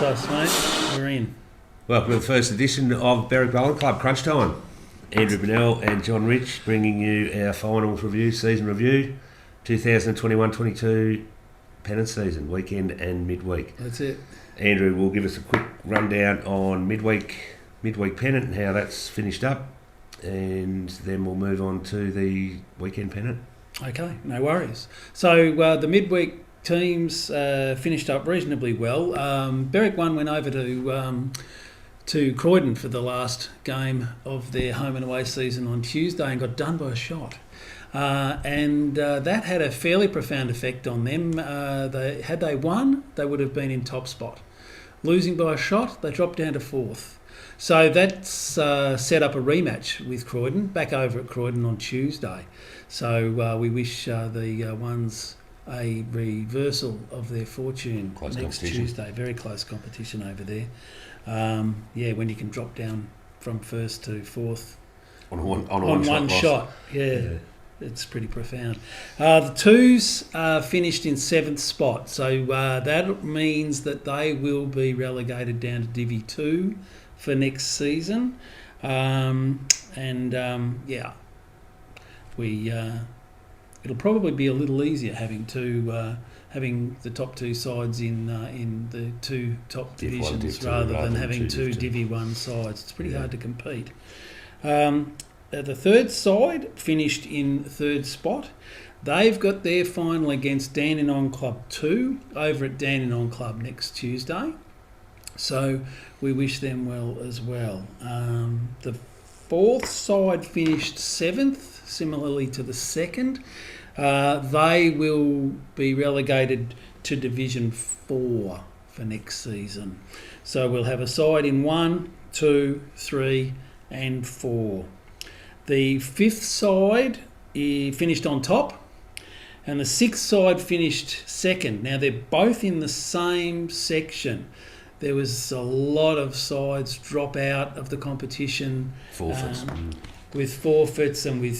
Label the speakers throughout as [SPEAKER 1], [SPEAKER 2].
[SPEAKER 1] us, mate. We're in.
[SPEAKER 2] Welcome to the first edition of Berwick Bowling Club CrunchTime. Andrew Bunnell and John Rich bringing you our finals review, season review, 2021-22 Pennant season, weekend and midweek.
[SPEAKER 1] That's it.
[SPEAKER 2] Andrew will give us a quick rundown on midweek Pennant and how that's finished up, and then we'll move on to the weekend Pennant.
[SPEAKER 1] Okay, no worries. So the midweek teams finished up reasonably well. Berwick 1 went over to Croydon for the last game of their home and away season on Tuesday and got done by a shot. And that had a fairly profound effect on them. Had they won, they would have been in top spot. Losing by a shot, they dropped down to fourth. So that's set up a rematch with Croydon, back over at Croydon on Tuesday. So we wish the ones a reversal of their fortune next Tuesday. Very close competition over there. When you can drop down from first to fourth
[SPEAKER 2] on one
[SPEAKER 1] shot. Yeah. It's pretty profound. The twos finished in seventh spot, so that means that they will be relegated down to Divi 2 for next season. It'll probably be a little easier having the top two sides in the two top divisions rather than having two Divi 1 sides. It's pretty hard to compete. The third side finished in third spot. They've got their final against Dandenong Club 2 over at Dandenong Club next Tuesday. So we wish them well as well. The fourth side finished seventh, similarly to the second. They will be relegated to Division 4 for next season. So we'll have a side in 1, 2, 3 and 4. The fifth side finished on top, and the sixth side finished second. Now, they're both in the same section. There was a lot of sides drop out of the competition.
[SPEAKER 2] Forfeits.
[SPEAKER 1] With forfeits and with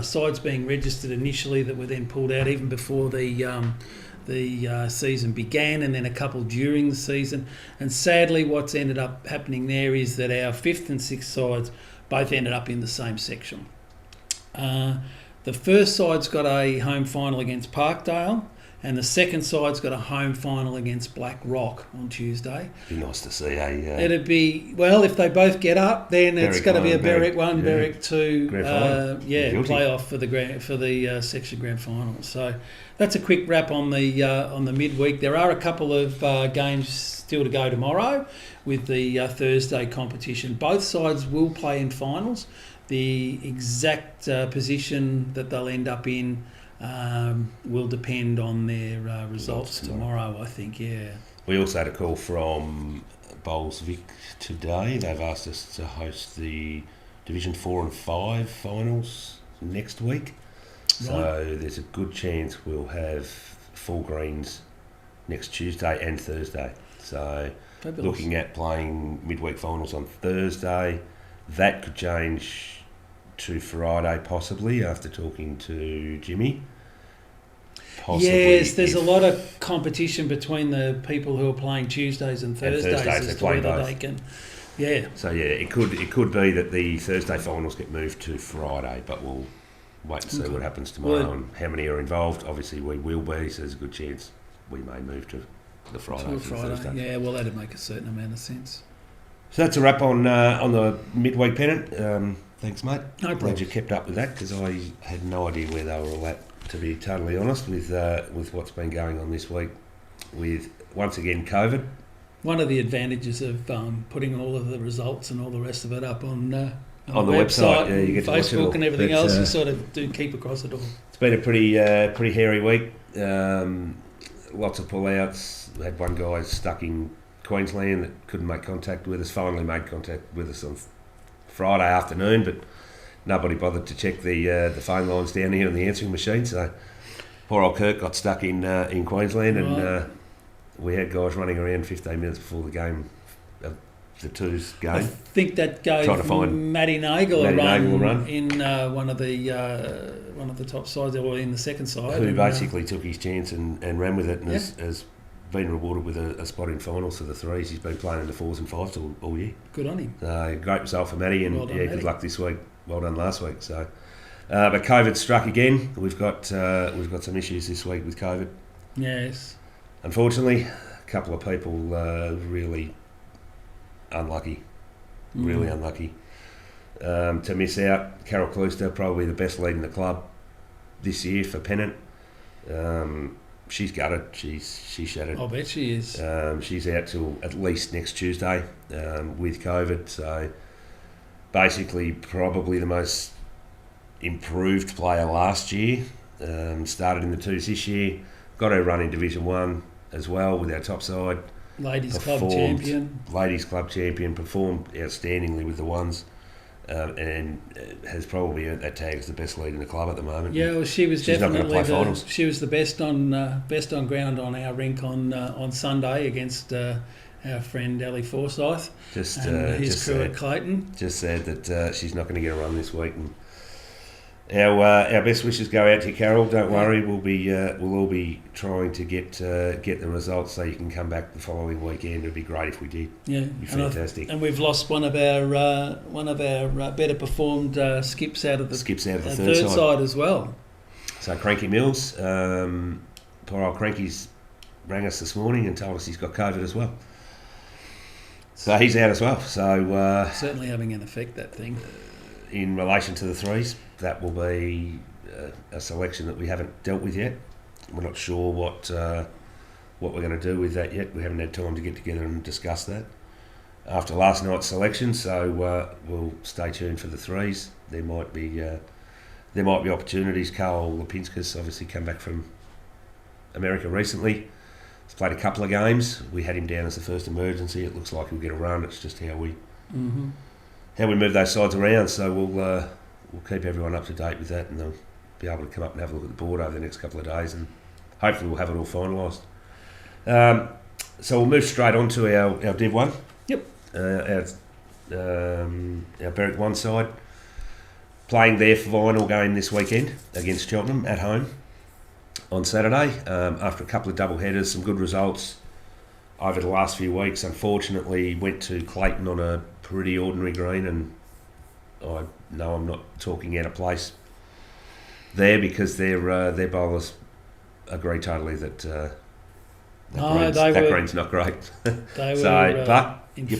[SPEAKER 1] sides being registered initially that were then pulled out even before the season began, and then a couple during the season. And sadly, what's ended up happening there is that our fifth and sixth sides both ended up in the same section. The first side's got a home final against Parkdale, and the second side's got a home final against Black Rock on Tuesday.
[SPEAKER 2] Be nice to see
[SPEAKER 1] It'd be, well, if they both get up, then it's going to be a Berwick 1, Berwick 2 playoff for the section grand final. So that's a quick wrap on the midweek. There are a couple of games still to go tomorrow with the Thursday competition. Both sides will play in finals. The exact position that they'll end up in will depend on their results tomorrow, I think, yeah.
[SPEAKER 2] We also had a call from Bowlesvik today. They've asked us to host the Division 4 and 5 finals next week. Right. So there's a good chance we'll have full greens next Tuesday and Thursday. So fabulous. Looking at playing midweek finals on Thursday, that could change to Friday possibly after talking to Jimmy.
[SPEAKER 1] Yes, there's a lot of competition between the people who are playing Tuesdays and Thursdays as to whether they can. Yeah.
[SPEAKER 2] So it could be that the Thursday finals get moved to Friday, but we'll wait and see what happens tomorrow and how many are involved. Obviously we will be, so there's a good chance we may move to the Friday.
[SPEAKER 1] Yeah, well, that'd make a certain amount of sense.
[SPEAKER 2] So that's a wrap on the midweek Pennant. Thanks, mate.
[SPEAKER 1] No problem.
[SPEAKER 2] Glad you kept up with that because I had no idea where they were all at, to be totally honest, with what's been going on this week with, once again, COVID.
[SPEAKER 1] One of the advantages of putting all of the results and all the rest of it up on the
[SPEAKER 2] website, you get
[SPEAKER 1] Facebook
[SPEAKER 2] to watch it all.
[SPEAKER 1] And everything else, you sort of do keep across it all.
[SPEAKER 2] It's been a pretty hairy week. Lots of pull-outs. We had one guy stuck in Queensland that couldn't make contact with us, finally made contact with us on Friday afternoon, but nobody bothered to check the phone lines down here on the answering machine, so poor old Kirk got stuck in Queensland, and we had guys running around 15 minutes before the game, the twos game.
[SPEAKER 1] I think that gave Matty Nagel a run in one of the top sides, or in the second side.
[SPEAKER 2] Who basically took his chance and ran with it, and has been rewarded with a spot in finals for the threes. He's been playing in the fours and fives all year.
[SPEAKER 1] Good on him.
[SPEAKER 2] Great result for Matty, and
[SPEAKER 1] Well done,
[SPEAKER 2] good
[SPEAKER 1] Matty.
[SPEAKER 2] luck this week. Well done last week. So, but COVID struck again. We've got some issues this week with COVID.
[SPEAKER 1] Yes.
[SPEAKER 2] Unfortunately, a couple of people really unlucky. Really unlucky to miss out. Carol Klooster, probably the best lead in the club this year for Pennant. She's gutted. She's shattered.
[SPEAKER 1] I bet she is.
[SPEAKER 2] She's out till at least next Tuesday with COVID. So basically, probably the most improved player last year. Started in the twos this year. Got her run in Division 1 as well with our top side.
[SPEAKER 1] Ladies Club champion.
[SPEAKER 2] Ladies Club champion, performed outstandingly with the ones, and has probably earned that tag as the best lead in the club at the moment.
[SPEAKER 1] Yeah, well, she was
[SPEAKER 2] She's
[SPEAKER 1] definitely
[SPEAKER 2] not gonna play finals.
[SPEAKER 1] She was the best on ground on our rink on Sunday against our friend Ellie Forsyth and his crew at Clayton.
[SPEAKER 2] Just said that she's not going to get a run this week. And our best wishes go out to you, Carol. Don't worry, we'll all be trying to get the results so you can come back the following weekend. It'd be great if we did.
[SPEAKER 1] Yeah,
[SPEAKER 2] it'd be fantastic.
[SPEAKER 1] And we've lost one of our better performed skips out of the third side as well.
[SPEAKER 2] So Cranky Mills, poor old Cranky's rang us this morning and told us he's got COVID as well. So he's out as well. So
[SPEAKER 1] certainly having an effect, that thing.
[SPEAKER 2] In relation to the threes, that will be a selection that we haven't dealt with yet. We're not sure what we're going to do with that yet. We haven't had time to get together and discuss that after last night's selection. So we'll stay tuned for the threes. There might be opportunities. Carl Lipinskis obviously come back from America recently. He's played a couple of games. We had him down as the first emergency. It looks like he'll get a run. It's just how we move those sides around. So we'll keep everyone up to date with that, and they'll be able to come up and have a look at the board over the next couple of days, and hopefully we'll have it all finalised. So we'll move straight on to our Div 1.
[SPEAKER 1] Yep.
[SPEAKER 2] Our Berwick 1 side playing their final game this weekend against Cheltenham at home on Saturday. After a couple of double headers, some good results over the last few weeks. Unfortunately, went to Clayton on a pretty ordinary green, and I know I'm not talking out of place there because their bowlers agree totally that green's not great. But you're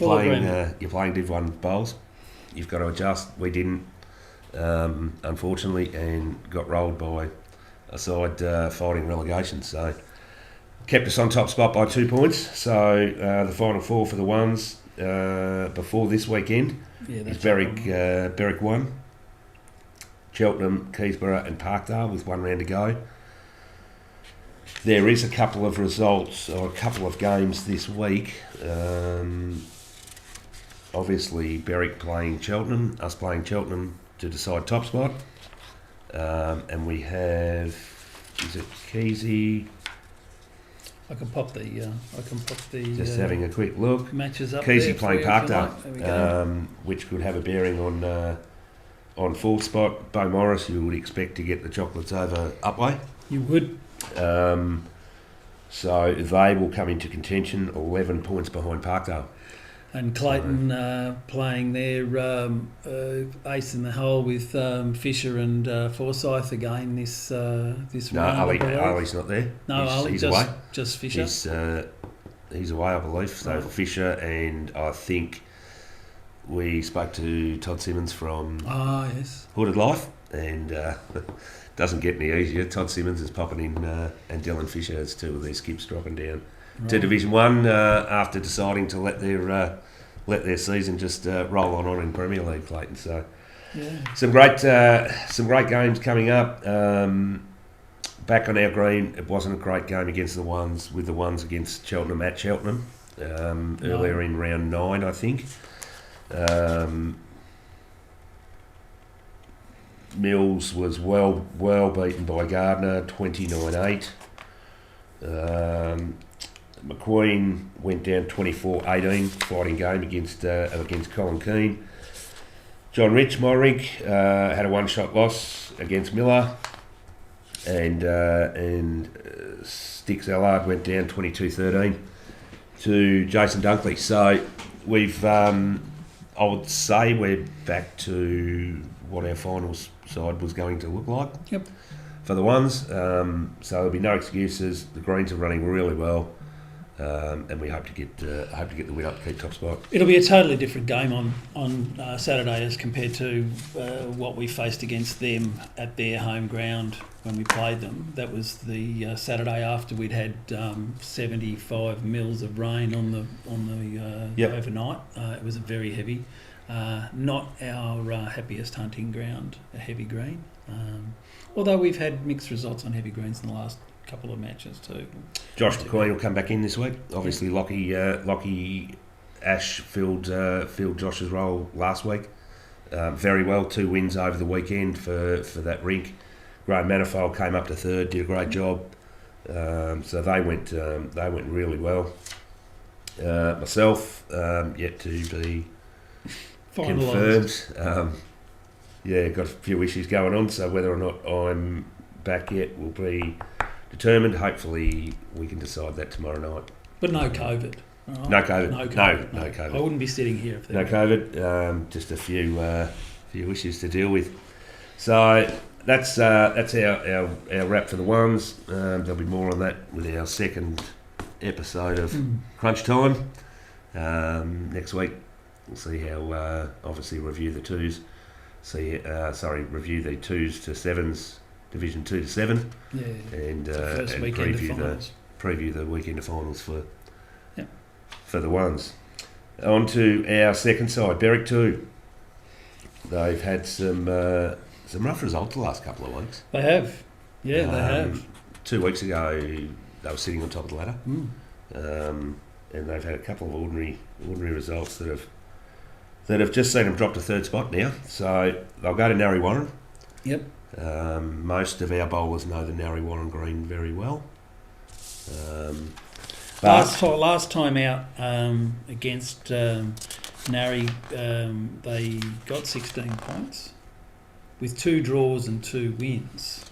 [SPEAKER 2] playing Div 1 bowls. You've got to adjust. We didn't, unfortunately, and got rolled by a side fighting relegation. So kept us on top spot by 2 points. So the final four for the ones before this weekend is Berwick 1, Cheltenham, Keysborough and Parkdale with 1 round to go. There is a couple of results or a couple of games this week. Obviously Berwick playing Cheltenham, us playing Cheltenham to decide top spot. And we have, is it Keysy?
[SPEAKER 1] I can pop the.
[SPEAKER 2] Just having a quick look.
[SPEAKER 1] Matches up.
[SPEAKER 2] Keysy playing Parkdale, which could have a bearing on full spot. Bo Morris, you would expect to get the chocolates over Upway.
[SPEAKER 1] You would.
[SPEAKER 2] So they will come into contention, 11 points behind Parkdale.
[SPEAKER 1] And Clayton playing their ace in the hole with Fisher and Forsyth again this round.
[SPEAKER 2] No, Ali's not there.
[SPEAKER 1] No,
[SPEAKER 2] he's away.
[SPEAKER 1] Just Fisher.
[SPEAKER 2] He's away, I believe. So right. Fisher, and I think we spoke to Todd Simmons from Hooded Life, and doesn't get any easier. Todd Simmons is popping in, and Dylan Fisher as two of these skips dropping down to Division 1 after deciding to let their season just roll on in Premier League, Clayton. So some great games coming up. Back on our green, it wasn't a great game against the ones against Cheltenham at Cheltenham earlier in round 9, I think. Mills was well beaten by Gardner, 29-8. McQueen went down 24-18, fighting game against Colin Keane. John Rich, my rink, had a one-shot loss against Miller. and Sticks Allard went down 22-13 to Jason Dunkley. So we've, I would say we're back to what our finals side was going to look like.
[SPEAKER 1] Yep.
[SPEAKER 2] For the ones, so there'll be no excuses. The Greens are running really well, and we hope to get the win up to keep top spot.
[SPEAKER 1] It'll be a totally different game on Saturday as compared to what we faced against them at their home ground when we played them. That was the Saturday after we'd had 75 mils of rain on the overnight. It was very heavy. Not our happiest hunting ground, a heavy green. Although we've had mixed results on heavy greens in the last couple of matches too.
[SPEAKER 2] Josh McQueen will come back in this week. Obviously, Lockie Ash filled Josh's role last week very well. 2 wins over the weekend for that rink. Graham Manifold came up to third, did a great job. So they went really well. Myself, yet to be confirmed. Got a few issues going on, so whether or not I'm back yet will be determined. Hopefully we can decide that tomorrow night.
[SPEAKER 1] But no COVID.
[SPEAKER 2] Right? No COVID. No COVID.
[SPEAKER 1] I wouldn't be sitting here if there
[SPEAKER 2] no COVID. Just a few issues to deal with. So that's our wrap for the ones. There'll be more on that with our second episode of CrunchTime next week. We'll see how obviously review the twos. Review the 2s to 7s, Division 2 to 7, and preview the weekend of finals for the ones. On to our second side, Berwick 2. They've had some rough results the last couple of weeks.
[SPEAKER 1] They have, they have.
[SPEAKER 2] 2 weeks ago, they were sitting on top of the ladder, and they've had a couple of ordinary results that have just seen them drop to third spot now. So they'll go to Narry Warren.
[SPEAKER 1] Yep.
[SPEAKER 2] Most of our bowlers know the Narry Warren green very well.
[SPEAKER 1] Last time out against Narry, they got 16 points with 2 draws and 2 wins.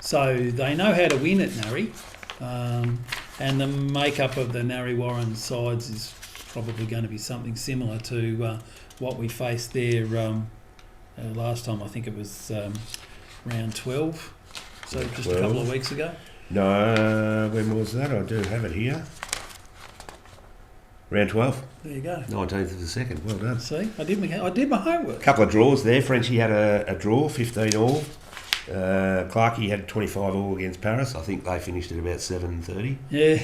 [SPEAKER 1] So they know how to win at Narry, and the makeup of the Narry Warren sides is probably going to be something similar to what we faced there last time. I think it was round 12, so just a couple of weeks ago.
[SPEAKER 2] No, when was that? I do have it here. Round 12.
[SPEAKER 1] There you go.
[SPEAKER 2] 19th of the 2nd. Well done.
[SPEAKER 1] See, I did my homework.
[SPEAKER 2] A couple of draws there. Frenchie had a draw, 15 all. Clarkey had 25 all against Paris. I think they finished at about 7:30.
[SPEAKER 1] Yeah.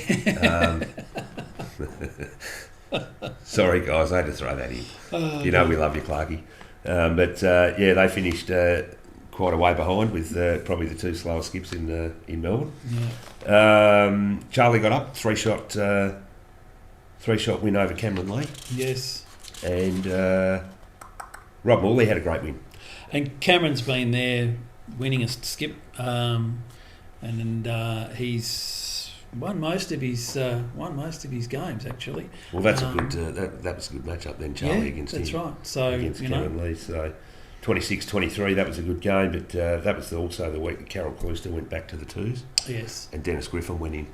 [SPEAKER 2] Sorry, guys, I had to throw that in. We love you, Clarkey. They finished quite a way behind with probably the 2 slowest skips in Melbourne. Yeah. Charlie got up, 3-shot win over Cameron Lee.
[SPEAKER 1] Yes.
[SPEAKER 2] And Rob Morley had a great win.
[SPEAKER 1] And Cameron's been there winningest skip, and he's won most of his games actually.
[SPEAKER 2] Well, that's a good that was a good matchup then, Charlie against him.
[SPEAKER 1] That's right. So
[SPEAKER 2] against Cameron Lee. So 26-23, that was a good game, but that was also the week that Carol Cloister went back to the 2s.
[SPEAKER 1] Yes.
[SPEAKER 2] And Dennis Griffin went in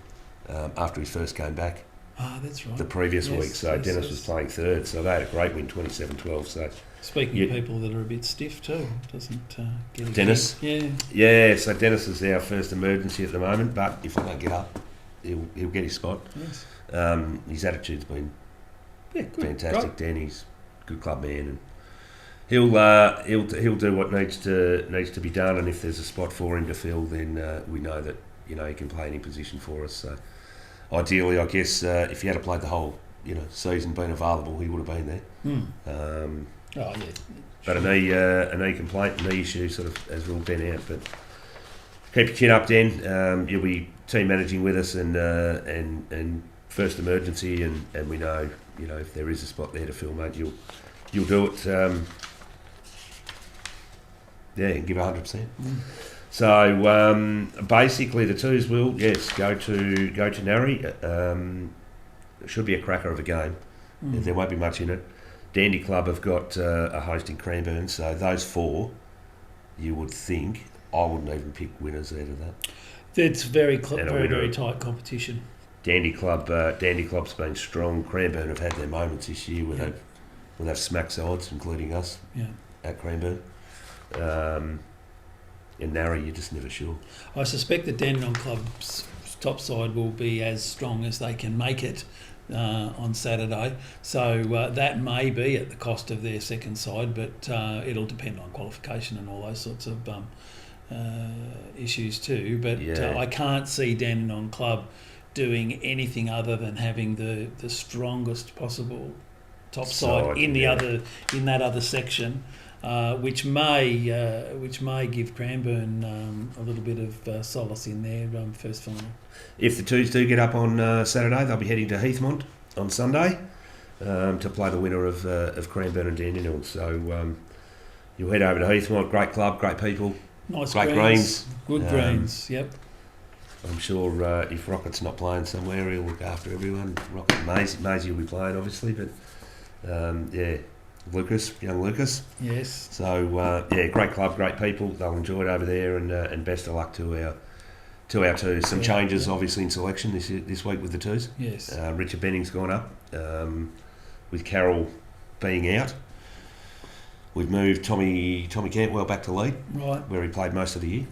[SPEAKER 2] after he first came back.
[SPEAKER 1] Ah, that's right.
[SPEAKER 2] The previous week, so Dennis was playing third, so they had a great win, 27-12. So
[SPEAKER 1] speaking of people that are a bit stiff too, doesn't get
[SPEAKER 2] Dennis?
[SPEAKER 1] Yeah.
[SPEAKER 2] So Dennis is our first emergency at the moment, but if I don't get up, he'll get his spot.
[SPEAKER 1] Yes.
[SPEAKER 2] His attitude's been
[SPEAKER 1] good.
[SPEAKER 2] Fantastic.
[SPEAKER 1] Right.
[SPEAKER 2] Dan, he's a good club man, and he'll do what needs to be done. And if there's a spot for him to fill, then we know that he can play any position for us. So ideally, I guess if he had played the whole season, been available, he would have been there. But a knee complaint, knee issue sort of has ruled Ben out. But keep your chin up, Dan. You'll be team managing with us and first emergency, and we know if there is a spot there to fill, mate, you'll do it. And give 100%. So basically, the 2s will go to Narry. It should be a cracker of a game. There won't be much in it. Dandy Club have got a host in Cranbourne, so those 4, you would think, I wouldn't even pick winners out of that.
[SPEAKER 1] It's very tight competition.
[SPEAKER 2] Dandy Club's been strong. Cranbourne have had their moments this year when they've smacked sides, including us at Cranbourne. In Narry, you're just never sure.
[SPEAKER 1] I suspect that Dandenong Club's top side will be as strong as they can make it on Saturday. So that may be at the cost of their second side, but it'll depend on qualification and all those sorts of issues too. But I can't see Dandenong Club doing anything other than having the strongest possible top side in that other section. Which may give Cranbourne a little bit of solace in their first final.
[SPEAKER 2] If the Twos do get up on Saturday, they'll be heading to Heathmont on Sunday to play the winner of Cranbourne and Dandenong. So you'll head over to Heathmont. Great club, great people,
[SPEAKER 1] nice
[SPEAKER 2] great greens.
[SPEAKER 1] Good greens. Yep.
[SPEAKER 2] I'm sure if Rocket's not playing somewhere, he'll look after everyone. Rocket, Maisie will be playing, obviously, but young Lucas.
[SPEAKER 1] Yes.
[SPEAKER 2] So great club, great people. They'll enjoy it over there, and best of luck to our Twos. Some changes, obviously, in selection this week with the Twos.
[SPEAKER 1] Yes.
[SPEAKER 2] Richard Benning's gone up with Carroll being out. We've moved Tommy Cantwell back to lead,
[SPEAKER 1] right,
[SPEAKER 2] where he played most of the year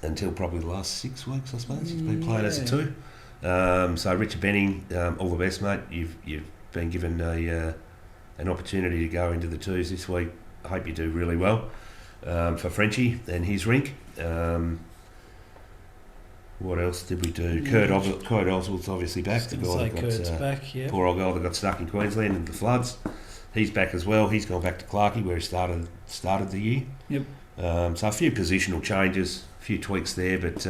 [SPEAKER 2] until probably the last 6 weeks, I suppose. He's been playing as a two. So Richard Benning, all the best, mate. You've been given an opportunity to go into the Twos this week. I hope you do really well for Frenchie and his rink. What else did we do? Kurt Oswald's obviously back. The guy that
[SPEAKER 1] back, yeah.
[SPEAKER 2] Poor old guy that got stuck in Queensland in the floods. He's back as well. He's gone back to Clarkey where he started the year.
[SPEAKER 1] Yep.
[SPEAKER 2] So a few positional changes, a few tweaks there, but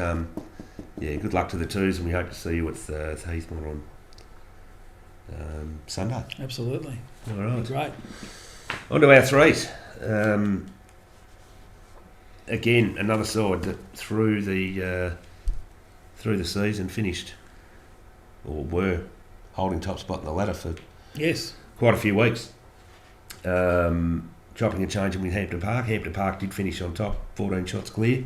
[SPEAKER 2] good luck to the Twos, and we hope to see you at Heathmont on Sunday.
[SPEAKER 1] Absolutely.
[SPEAKER 2] All right.
[SPEAKER 1] Great.
[SPEAKER 2] On to our threes. Again, another side that through the season finished, or were holding top spot in the ladder for quite a few weeks. Chopping and changing with Hampton Park. Hampton Park did finish on top, 14 shots clear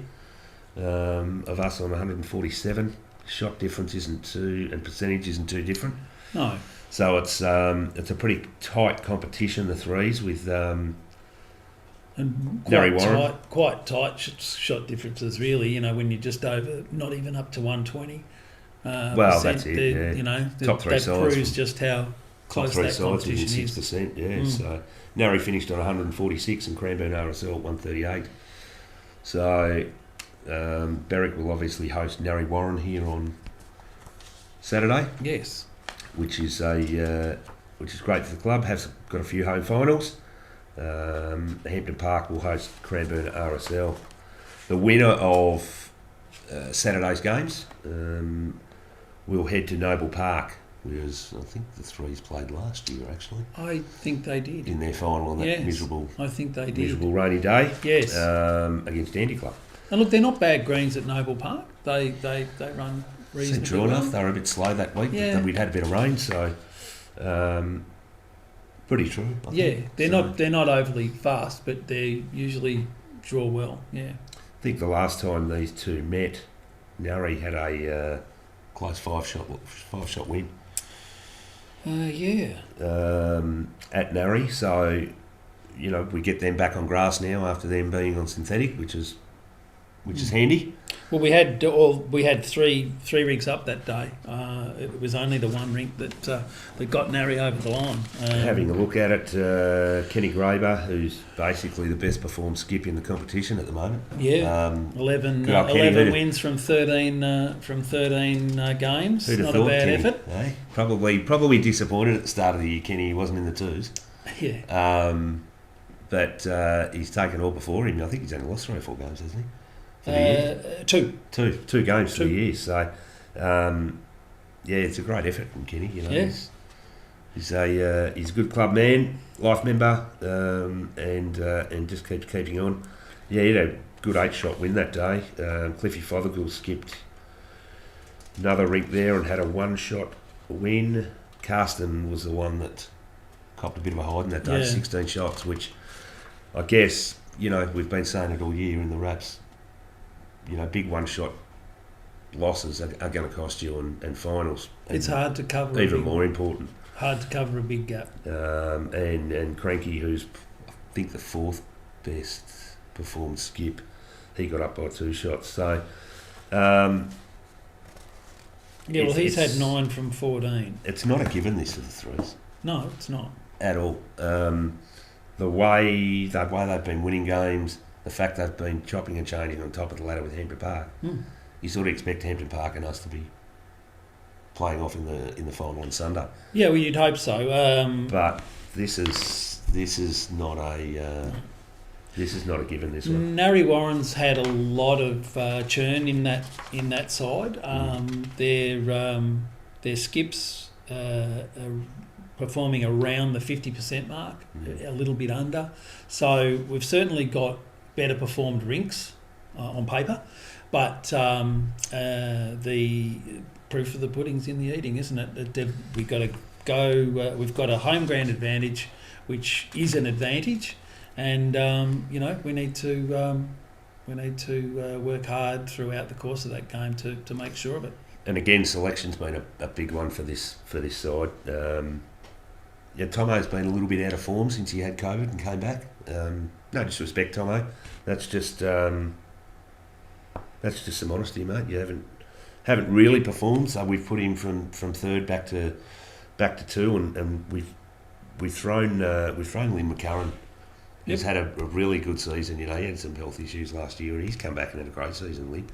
[SPEAKER 2] of us on 147. Shot difference and percentage isn't too different.
[SPEAKER 1] No.
[SPEAKER 2] So it's a pretty tight competition, the threes, with
[SPEAKER 1] and quite tight shot differences, really. You know, when you're just over, not even up to 120.
[SPEAKER 2] That's it. Yeah.
[SPEAKER 1] You know,
[SPEAKER 2] top three
[SPEAKER 1] that
[SPEAKER 2] sides
[SPEAKER 1] proves just how close that competition is.
[SPEAKER 2] 6%. Yeah. So Narry finished on 146 and Cranbourne RSL at 138. So Berwick will obviously host Narry Warren here on Saturday.
[SPEAKER 1] Yes.
[SPEAKER 2] Which is great for the club. Has got a few home finals. Hampton Park will host Cranbourne RSL. The winner of Saturday's games will head to Noble Park, whereas I think the Threes played last year, actually.
[SPEAKER 1] I think they did.
[SPEAKER 2] In their final on that miserable rainy day.
[SPEAKER 1] Yes.
[SPEAKER 2] Against Dandy Club.
[SPEAKER 1] And look, they're not bad greens at Noble Park. They run reasonably
[SPEAKER 2] true enough. They were a bit slow that week.
[SPEAKER 1] Yeah.
[SPEAKER 2] But we'd had a bit of rain, so pretty true. I think.
[SPEAKER 1] They're not overly fast, but they usually draw well. Yeah.
[SPEAKER 2] I think the last time these two met, Narry had a close five shot win. At Narry, so we get them back on grass now after them being on synthetic, which is handy.
[SPEAKER 1] Well, we had three rigs up that day. It was only the one rig that got Narry over the line.
[SPEAKER 2] Having a look at it, Kenny Graber, who's basically the best performed skip in the competition at the moment.
[SPEAKER 1] Yeah, 11 wins from 13 games. Not a bad effort.
[SPEAKER 2] Eh? Probably disappointed at the start of the year. Kenny wasn't in the Twos.
[SPEAKER 1] Yeah.
[SPEAKER 2] But he's taken all before him. I think he's only lost 3 or 4 games, hasn't he? Two games for the year. So, it's a great effort from Kenny.
[SPEAKER 1] Yes.
[SPEAKER 2] He's a good club man, life member, and just keeps keeping on. Yeah, he had a good 8-shot win that day. Cliffy Fothergill skipped another rig there and had a 1-shot win. Carsten was the one that copped a bit of a hiding that day, 16 shots, which I guess we've been saying it all year in the Raps. big one-shot losses are going to cost you and finals.
[SPEAKER 1] It's hard to cover.
[SPEAKER 2] Even more important.
[SPEAKER 1] Hard to cover a big gap.
[SPEAKER 2] And Cranky, who's I think the fourth best performed skip, he got up by 2 shots. So.
[SPEAKER 1] He's had 9 from 14.
[SPEAKER 2] It's not a given, this of the threes.
[SPEAKER 1] No, it's not.
[SPEAKER 2] At all. The way they've been winning games, the fact they've been chopping and changing on top of the ladder with Hampton Park, you sort of expect Hampton Park and us to be playing off in the final on Sunday.
[SPEAKER 1] Yeah, well, you'd hope so.
[SPEAKER 2] But this is not a given. This one.
[SPEAKER 1] Narry Warren's had a lot of churn in that side. Their skips are performing around the 50% mark, a little bit under. So we've certainly got better performed rinks on paper, but the proof of the pudding's in the eating, isn't it? We've got to go. We've got a home ground advantage, which is an advantage. And we need to work hard throughout the course of that game to make sure of it.
[SPEAKER 2] And again, selection's been a big one for this side. Tomo's been a little bit out of form since he had COVID and came back. No disrespect, Tomo. That's just some honesty, mate. You haven't really performed, so we've put him from third back to 2, and we've thrown Lynn McCarran. He's had a really good season. He had some health issues last year, and he's come back and had a great season, Lynn.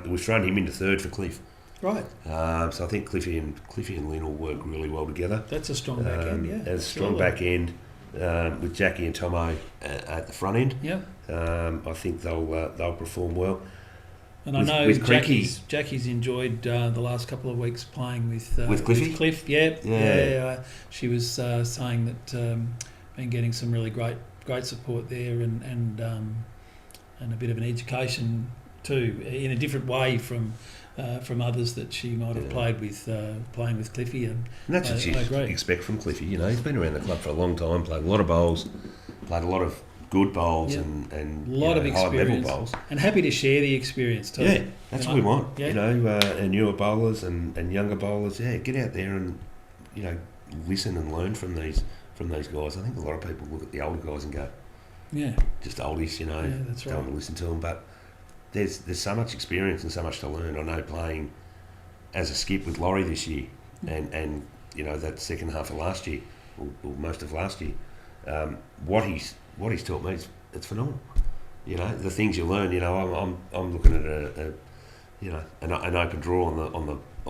[SPEAKER 2] We've thrown him into third for Cliff.
[SPEAKER 1] Right.
[SPEAKER 2] So I think Cliffy and Lynn will work really well together.
[SPEAKER 1] That's a strong back end, yeah.
[SPEAKER 2] And a strong back end with Jackie and Tomo at the front end.
[SPEAKER 1] Yeah.
[SPEAKER 2] I think they'll perform well.
[SPEAKER 1] And I know Jackie's enjoyed the last couple of weeks playing with
[SPEAKER 2] Cliffy?
[SPEAKER 1] With Cliff. Yeah. She was saying that been getting some really great support there and a bit of an education too, in a different way from others that she might have played with, playing with Cliffy. And
[SPEAKER 2] that's what you expect from Cliffy. He's been around the club for a long time, played a lot of bowls, played a lot of good bowls and
[SPEAKER 1] a lot of experience,
[SPEAKER 2] high level bowls.
[SPEAKER 1] And happy to share the experience too.
[SPEAKER 2] Yeah, that's what we want. Yeah. And newer bowlers and younger bowlers. Yeah, get out there and listen and learn from these guys. I think a lot of people look at the older guys and go, just oldies,
[SPEAKER 1] that's right.
[SPEAKER 2] Don't want to listen to them. But there's so much experience and so much to learn. I know playing as a skip with Laurie this year and that second half of last year, or most of last year, what he's taught me, it's phenomenal. The things you learn. I'm looking at an open draw on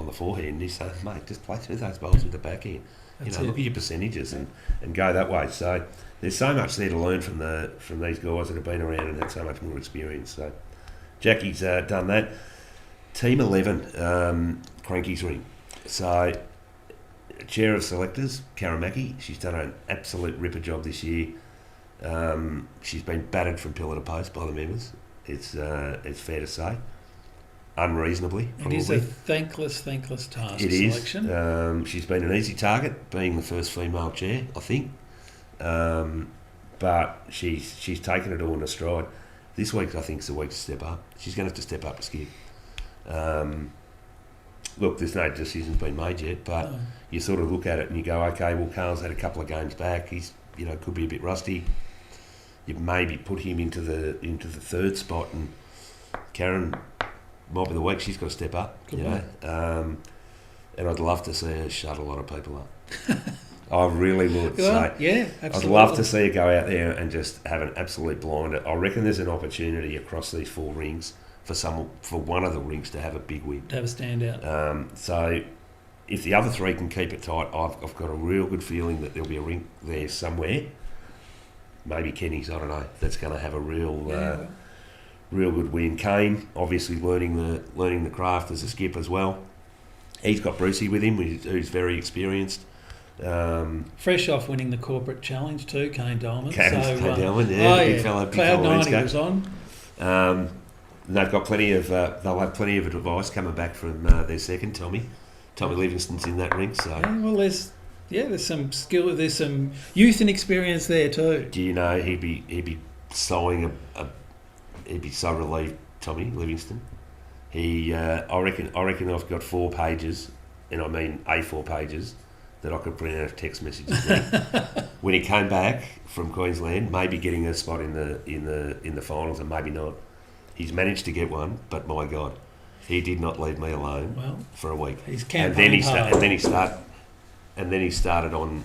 [SPEAKER 2] the forehand, and he's saying, mate, just play through those bowls with the backhand. Look at your percentages and go that way. So there's so much there to learn from these guys that have been around and had so much more experience. So Jackie's done that. Team 11, Cranky's ring. So chair of selectors, Karamaki. She's done an absolute ripper job this year. She's been battered from pillar to post by the members. It's fair to say. Unreasonably, probably.
[SPEAKER 1] It is a thankless task.
[SPEAKER 2] It
[SPEAKER 1] selection.
[SPEAKER 2] Is. She's been an easy target, being the first female chair, I think. But she's taken it all in a stride. This week, I think, is the week to step up. She's going to have to step up to skip. Look, there's no decisions been made yet, but you sort of look at it and you go, okay, well, Carl's had a couple of games back. He's could be a bit rusty. You maybe put him into the third spot, and Karen might be the week she's got to step up. And I'd love to see her shut a lot of people up. I really would.
[SPEAKER 1] Well, yeah, absolutely.
[SPEAKER 2] I'd love to see her go out there and just have an absolute blinder. I reckon there's an opportunity across these 4 rings for one of the rings to have a big win.
[SPEAKER 1] To have a standout.
[SPEAKER 2] So if the other 3 can keep it tight, I've got a real good feeling that there'll be a ring there somewhere. Maybe Kenny's, I don't know. That's going to have a real good win. Kane, obviously learning the craft as a skip as well. He's got Brucey with him, who's very experienced.
[SPEAKER 1] Fresh off winning the corporate challenge too, Kane Diamond.
[SPEAKER 2] Kane Diamond, big fella.
[SPEAKER 1] Cloud 90 was on.
[SPEAKER 2] They've got plenty of. They'll have plenty of advice coming back from their second Tommy. Tommy Livingston's in that ring, so.
[SPEAKER 1] There's some skill. There's some youth and experience there too.
[SPEAKER 2] Do you know he'd be sewing he'd be so relieved Tommy Livingston. I reckon I've got 4 pages, and I mean A4 pages, that I could print out of text messages. When he came back from Queensland, maybe getting a spot in the finals, and maybe not. He's managed to get one, but my God, he did not leave me alone for a week.
[SPEAKER 1] He's campaigned hard.
[SPEAKER 2] And then he started on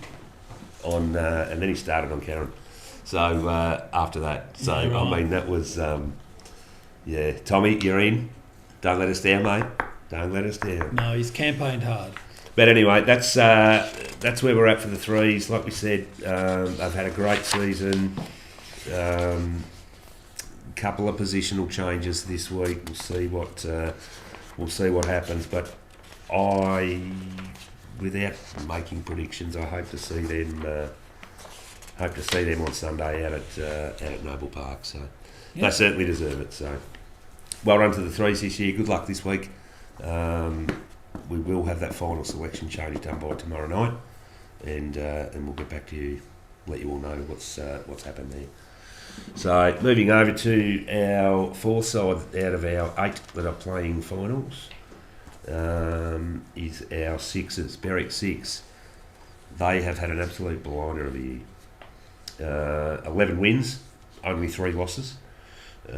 [SPEAKER 2] Karen. So after that, I mean that was Tommy, you're in. Don't let us down, mate. Don't let us down.
[SPEAKER 1] No, he's campaigned hard.
[SPEAKER 2] But anyway, that's where we're at for the threes. Like we said, they've had a great season. Couple of positional changes this week. We'll see what happens. But without making predictions, I hope to see them. On Sunday out at Noble Park. So they certainly deserve it. So well done to the threes this year. Good luck this week. We will have that final selection change done by tomorrow night, and we'll get back to you, let you all know what's happened there. So moving over to our 4 side out of our 8 that are playing finals is our Sixers, Berwick 6. They have had an absolute blinder of the year. 11 wins, only 3 losses. 2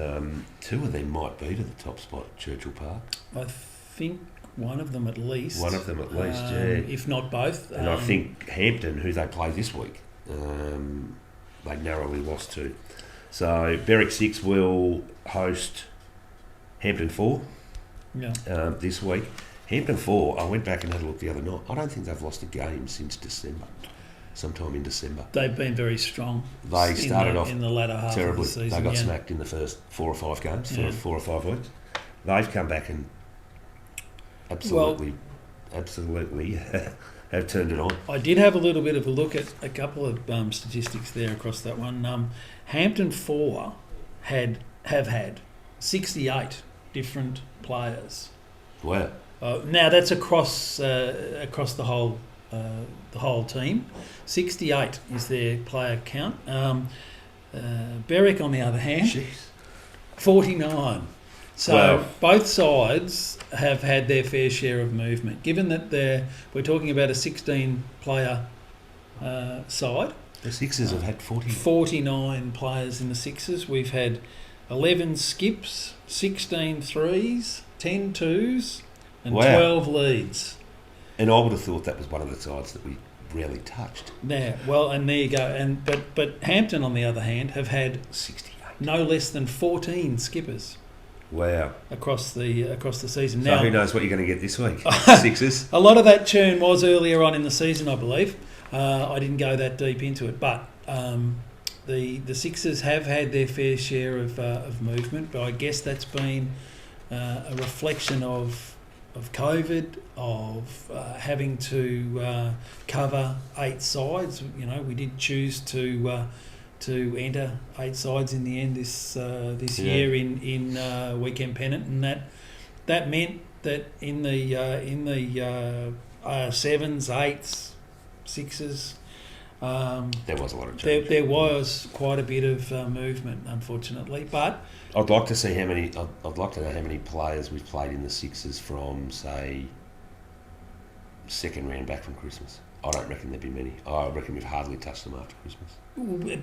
[SPEAKER 2] of them might be to the top spot at Churchill Park.
[SPEAKER 1] I think one of them at least.
[SPEAKER 2] If
[SPEAKER 1] not both.
[SPEAKER 2] And I think Hampton, who they play this week, they narrowly lost to. So Berwick 6 will host Hampton 4 this week. Hampton 4, I went back and had a look the other night. I don't think they've lost a game since December. Sometime in December.
[SPEAKER 1] They've been very strong.
[SPEAKER 2] They started off
[SPEAKER 1] in the latter half
[SPEAKER 2] terribly.
[SPEAKER 1] Of the season.
[SPEAKER 2] They got smacked in the first 4 or 5 games, 4 or 5 weeks. They've come back and absolutely have turned it on.
[SPEAKER 1] I did have a little bit of a look at a couple of statistics there across that one. Hampton 4 have had 68 different players.
[SPEAKER 2] Wow.
[SPEAKER 1] Now that's across the whole team. 68 is their player count. Berwick, on the other hand, 49. So both sides have had their fair share of movement. Given that we're talking about a 16-player side.
[SPEAKER 2] The Sixers have had
[SPEAKER 1] 49 players in the Sixers. We've had 11 skips, 16 threes, 10 twos, and 12 leads.
[SPEAKER 2] And I would have thought that was one of the sides that we rarely touched.
[SPEAKER 1] Yeah, and there you go. But Hampton, on the other hand, have had 68, no less than 14 skippers.
[SPEAKER 2] Wow!
[SPEAKER 1] Across the season.
[SPEAKER 2] So
[SPEAKER 1] now,
[SPEAKER 2] who knows what you're going to get this week? Sixers.
[SPEAKER 1] A lot of that churn was earlier on in the season, I believe. I didn't go that deep into it, but the Sixers have had their fair share of movement. But I guess that's been a reflection of COVID, of having to cover 8 sides. You know, we did choose to enter 8 sides in the end this year in weekend pennant, and that meant that in the 7s, 8s, 6s,
[SPEAKER 2] there was a lot of change.
[SPEAKER 1] There was quite a bit of movement, unfortunately, but
[SPEAKER 2] I'd like to see how many. I'd like to know how many players we've played in the Sixers from, say, second round back from Christmas. I don't reckon there'd be many. I reckon we've hardly touched them after Christmas.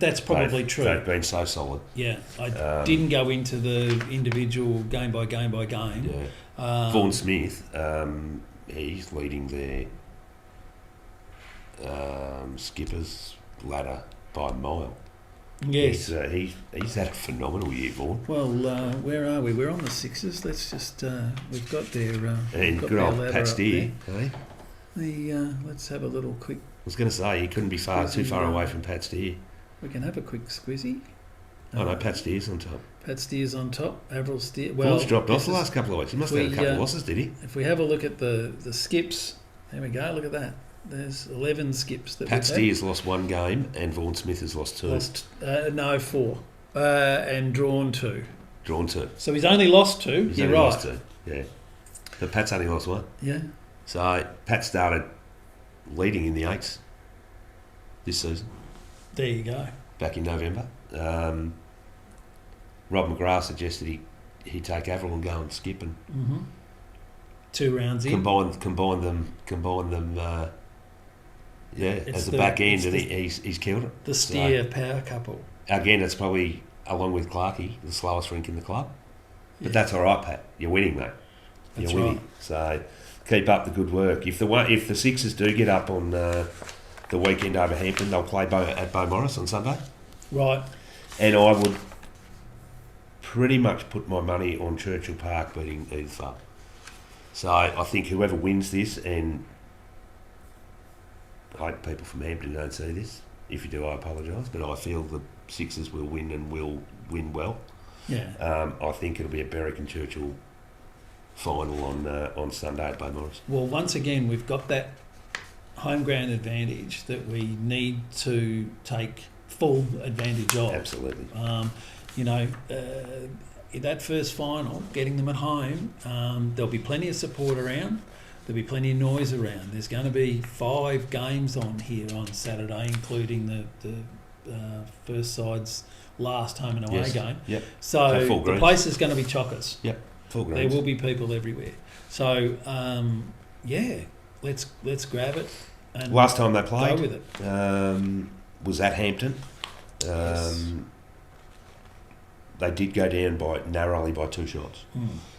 [SPEAKER 1] That's probably true.
[SPEAKER 2] They've been so solid.
[SPEAKER 1] Yeah, I didn't go into the individual game by game.
[SPEAKER 2] Yeah. Vaughan Smith, he's leading their skippers ladder by a mile.
[SPEAKER 1] Yes.
[SPEAKER 2] He's had a phenomenal year, Vaughan.
[SPEAKER 1] Well, where are we? We're on the Sixers. Let's just we've got their
[SPEAKER 2] and good old Pat Steer. Hey?
[SPEAKER 1] Let's have a little quick.
[SPEAKER 2] I was going to say, he couldn't be too far away from Pat Steer.
[SPEAKER 1] We can have a quick squizzy.
[SPEAKER 2] Oh no, Pat Steer's on top.
[SPEAKER 1] Pat Steer's on top. Avril Steer.
[SPEAKER 2] Well, Vaughan's dropped off the last couple of weeks. He must have had a couple of losses, did he?
[SPEAKER 1] If we have a look at the skips, there we go. Look at that. There's 11 skips that
[SPEAKER 2] Pat Steer's lost 1 game and Vaughan Smith has lost 2.
[SPEAKER 1] 4. And drawn 2.
[SPEAKER 2] Drawn 2.
[SPEAKER 1] So he's only lost 2.
[SPEAKER 2] He's
[SPEAKER 1] You're
[SPEAKER 2] only
[SPEAKER 1] right.
[SPEAKER 2] Lost 2. Yeah. But Pat's only lost 1.
[SPEAKER 1] Yeah.
[SPEAKER 2] So Pat started leading in the 8s this season.
[SPEAKER 1] There you go.
[SPEAKER 2] Back in November. Rob McGrath suggested he he'd take Avril and go and skip and
[SPEAKER 1] 2 rounds in.
[SPEAKER 2] Combine them. As the back end, and he's killed it.
[SPEAKER 1] The steer power couple.
[SPEAKER 2] Again, it's probably, along with Clarkey, the slowest rink in the club. But that's all right, Pat. You're winning, mate. You're winning. Right. So keep up the good work. If the Sixers do get up on the weekend over Hampton, they'll play at Beaumaris on Sunday.
[SPEAKER 1] Right.
[SPEAKER 2] And I would pretty much put my money on Churchill Park beating Edith Farm. So I think whoever wins this, and I hope people from Hampton don't see this. If you do, I apologise. But I feel the Sixers will win and will win well.
[SPEAKER 1] Yeah.
[SPEAKER 2] I think it'll be a Berwick and Churchill final on Sunday at Beaumaris.
[SPEAKER 1] Well, once again, we've got that home ground advantage that we need to take full advantage of.
[SPEAKER 2] Absolutely.
[SPEAKER 1] In that first final, getting them at home, there'll be plenty of support around. There'll be plenty of noise around. There's going to be 5 games on here on Saturday, including the first side's last home and away game.
[SPEAKER 2] Yep.
[SPEAKER 1] So the place is going to be chockers.
[SPEAKER 2] Yep. Full greens.
[SPEAKER 1] There will be people everywhere. So let's grab it. And
[SPEAKER 2] last time they played,
[SPEAKER 1] go with it.
[SPEAKER 2] Was at Hampton.
[SPEAKER 1] Yes.
[SPEAKER 2] They did go down narrowly by 2 shots.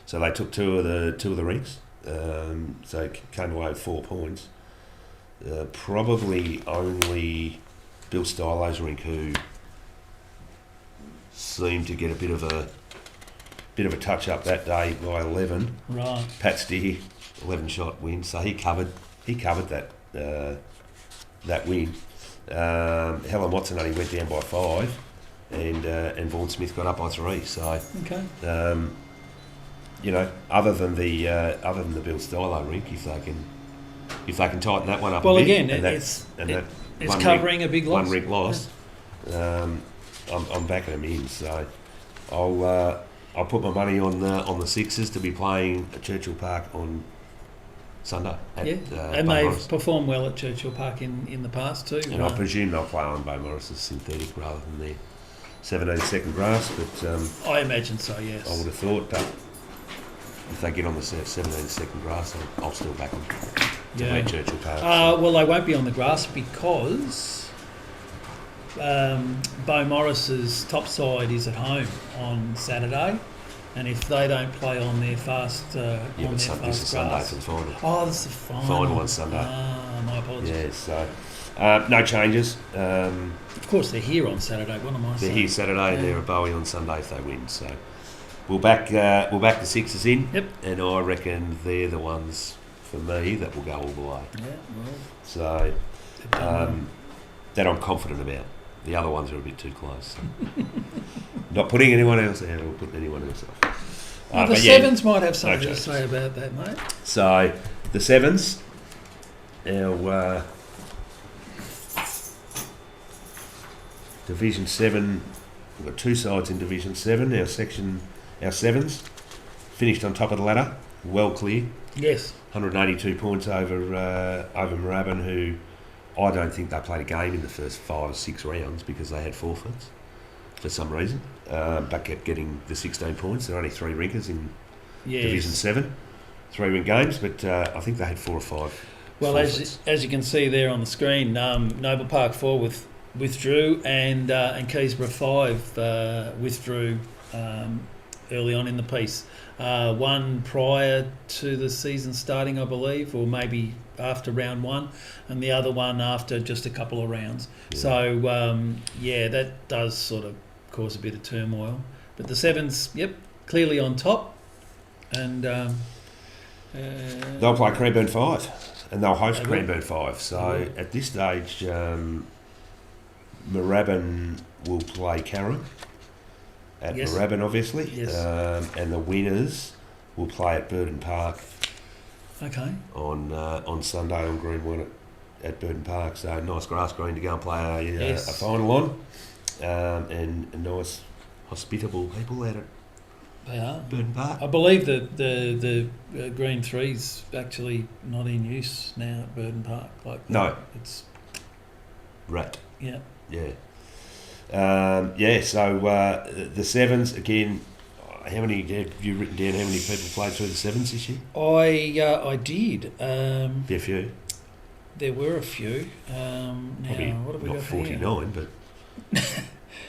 [SPEAKER 2] So they took two of the rinks. So came away with 4 points. Probably only Bill Stylo's rink who seemed to get a bit of a touch up that day by 11.
[SPEAKER 1] Right.
[SPEAKER 2] Pat Steer, 11-shot win. So he covered that win. Helen Watson only went down by 5. And Vaughan Smith got up by 3. So
[SPEAKER 1] okay.
[SPEAKER 2] Other than the Bill Stylo rink, if they can tighten that one up.
[SPEAKER 1] Well,
[SPEAKER 2] a bit,
[SPEAKER 1] again, it's covering a big loss.
[SPEAKER 2] 1 rink loss. I'm backing them in. So I'll put my money on the Sixers to be playing at Churchill Park on Sunday.
[SPEAKER 1] And they've performed well at Churchill Park in the past too.
[SPEAKER 2] And I presume they'll play on Beaumaris as synthetic rather than their 17-second grass. But
[SPEAKER 1] I imagine so. Yes.
[SPEAKER 2] I would have thought, but if they get on the 17-second grass, I'll still back them to play Churchill Park.
[SPEAKER 1] Well, they won't be on the grass because Beaumaris's top side is at home on Saturday. And if they don't play on their fast,
[SPEAKER 2] this is Sunday for the final.
[SPEAKER 1] Oh, this is the final.
[SPEAKER 2] Final on Sunday.
[SPEAKER 1] My apologies.
[SPEAKER 2] Yeah, so no changes.
[SPEAKER 1] Of course, they're here on Saturday. What am I saying?
[SPEAKER 2] They're here Saturday and they're at Bowie on Sunday if they win. So we'll back the Sixers in.
[SPEAKER 1] Yep.
[SPEAKER 2] And I reckon they're the ones for me that will go all the way.
[SPEAKER 1] Yeah. Well.
[SPEAKER 2] So that I'm confident about. The other ones are a bit too close. Not putting anyone else out or putting anyone else off.
[SPEAKER 1] The Sevens might have something to say about that, mate.
[SPEAKER 2] So the Sevens, our Division 7, we've got 2 sides in Division 7. Our Sevens finished on top of the ladder, well clear.
[SPEAKER 1] Yes.
[SPEAKER 2] 182 points over Moorabbin, who I don't think they played a game in the first 5 or 6 rounds because they had forfeits for some reason, but kept getting the 16 points. There are only 3 rinkers in Division 7, 3-rink games, but I think they had 4 or 5
[SPEAKER 1] Well,
[SPEAKER 2] forfeits.
[SPEAKER 1] as you can see there on the screen, Noble Park 4 withdrew and Keysborough 5 withdrew early on in the piece. One prior to the season starting, I believe, or maybe after round 1, and the other one after just a couple of rounds.
[SPEAKER 2] Yeah.
[SPEAKER 1] So, that does sort of cause a bit of turmoil. But the Sevens, clearly on top. And
[SPEAKER 2] they'll play Cranbourne 5, and they'll host Cranbourne 5. So at this stage, Moorabbin will play Carrum at Moorabbin, obviously.
[SPEAKER 1] Yes.
[SPEAKER 2] And the winners will play at Burton Park.
[SPEAKER 1] Okay.
[SPEAKER 2] On Sunday on Green 1 at Burton Park. So nice grass green to go and play a final on. And nice hospitable people out at Burton Park.
[SPEAKER 1] I believe that the Green 3's actually not in use now at Burton Park.
[SPEAKER 2] No.
[SPEAKER 1] It's
[SPEAKER 2] Rat.
[SPEAKER 1] Yeah.
[SPEAKER 2] Yeah. So the Sevens, again, How many have you written down? How many people played through the sevens this year?
[SPEAKER 1] I did.
[SPEAKER 2] Be a few.
[SPEAKER 1] There were a few.
[SPEAKER 2] Probably
[SPEAKER 1] what have we
[SPEAKER 2] not
[SPEAKER 1] got
[SPEAKER 2] 49,
[SPEAKER 1] here?
[SPEAKER 2] but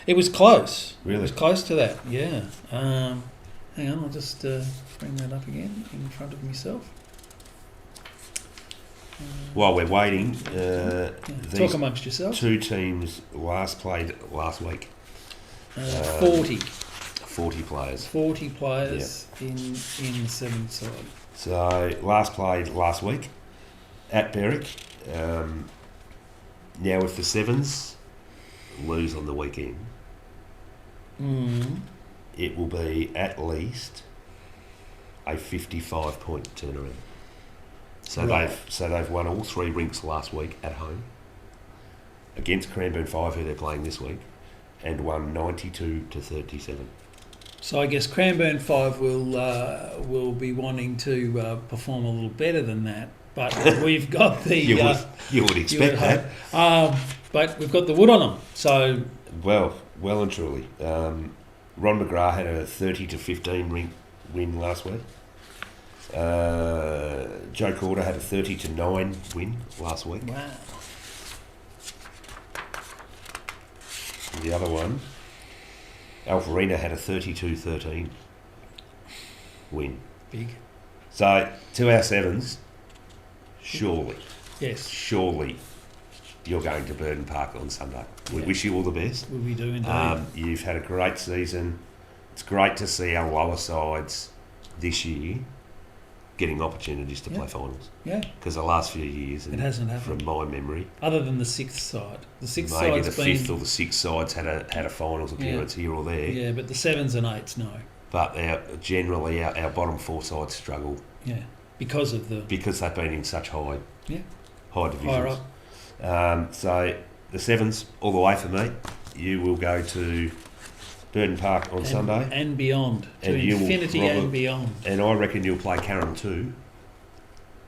[SPEAKER 1] It was close.
[SPEAKER 2] Really?
[SPEAKER 1] It was close to that. Yeah. Hang on, I'll just bring that up again in front of myself.
[SPEAKER 2] while we're waiting,
[SPEAKER 1] Talk amongst yourselves.
[SPEAKER 2] 2 teams played last week.
[SPEAKER 1] 40.
[SPEAKER 2] 40 players.
[SPEAKER 1] 40 players in the seventh side.
[SPEAKER 2] So last played last week at Berwick. Now with the sevens, lose on the weekend. It will be at least a 55-point turnaround. So they've won all 3 rinks last week at home against Cranbourne 5, who they're playing this week, and won 92-37.
[SPEAKER 1] So I guess Cranbourne 5 will be wanting to perform a little better than that, but we've got the
[SPEAKER 2] you would expect that.
[SPEAKER 1] But we've got the wood on them. So
[SPEAKER 2] well and truly. Ron McGrath had a 30-15 rink win last week. Joe Corder had a 30-9 win last week.
[SPEAKER 1] Wow.
[SPEAKER 2] And the other one, Alfarina had a 32-13 win.
[SPEAKER 1] Big.
[SPEAKER 2] So, to our sevens, surely you're going to Burden Park on Sunday. We wish you all the best.
[SPEAKER 1] We do indeed.
[SPEAKER 2] You've had a great season. It's great to see our lower sides this year getting opportunities to play finals.
[SPEAKER 1] Yeah.
[SPEAKER 2] Because the last few years,
[SPEAKER 1] it hasn't happened.
[SPEAKER 2] From my memory,
[SPEAKER 1] other than the sixth side. The sixth
[SPEAKER 2] maybe
[SPEAKER 1] side's
[SPEAKER 2] the fifth or the sixth sides had a finals appearance here or there.
[SPEAKER 1] Yeah, but the sevens and eights, no.
[SPEAKER 2] But generally our bottom 4 sides struggle.
[SPEAKER 1] Yeah, because they've
[SPEAKER 2] been in such high divisions.
[SPEAKER 1] Higher up.
[SPEAKER 2] So the sevens all the way for me. You will go to Burden Park on Sunday
[SPEAKER 1] and beyond, to infinity and beyond.
[SPEAKER 2] And I reckon you'll play Carrum too.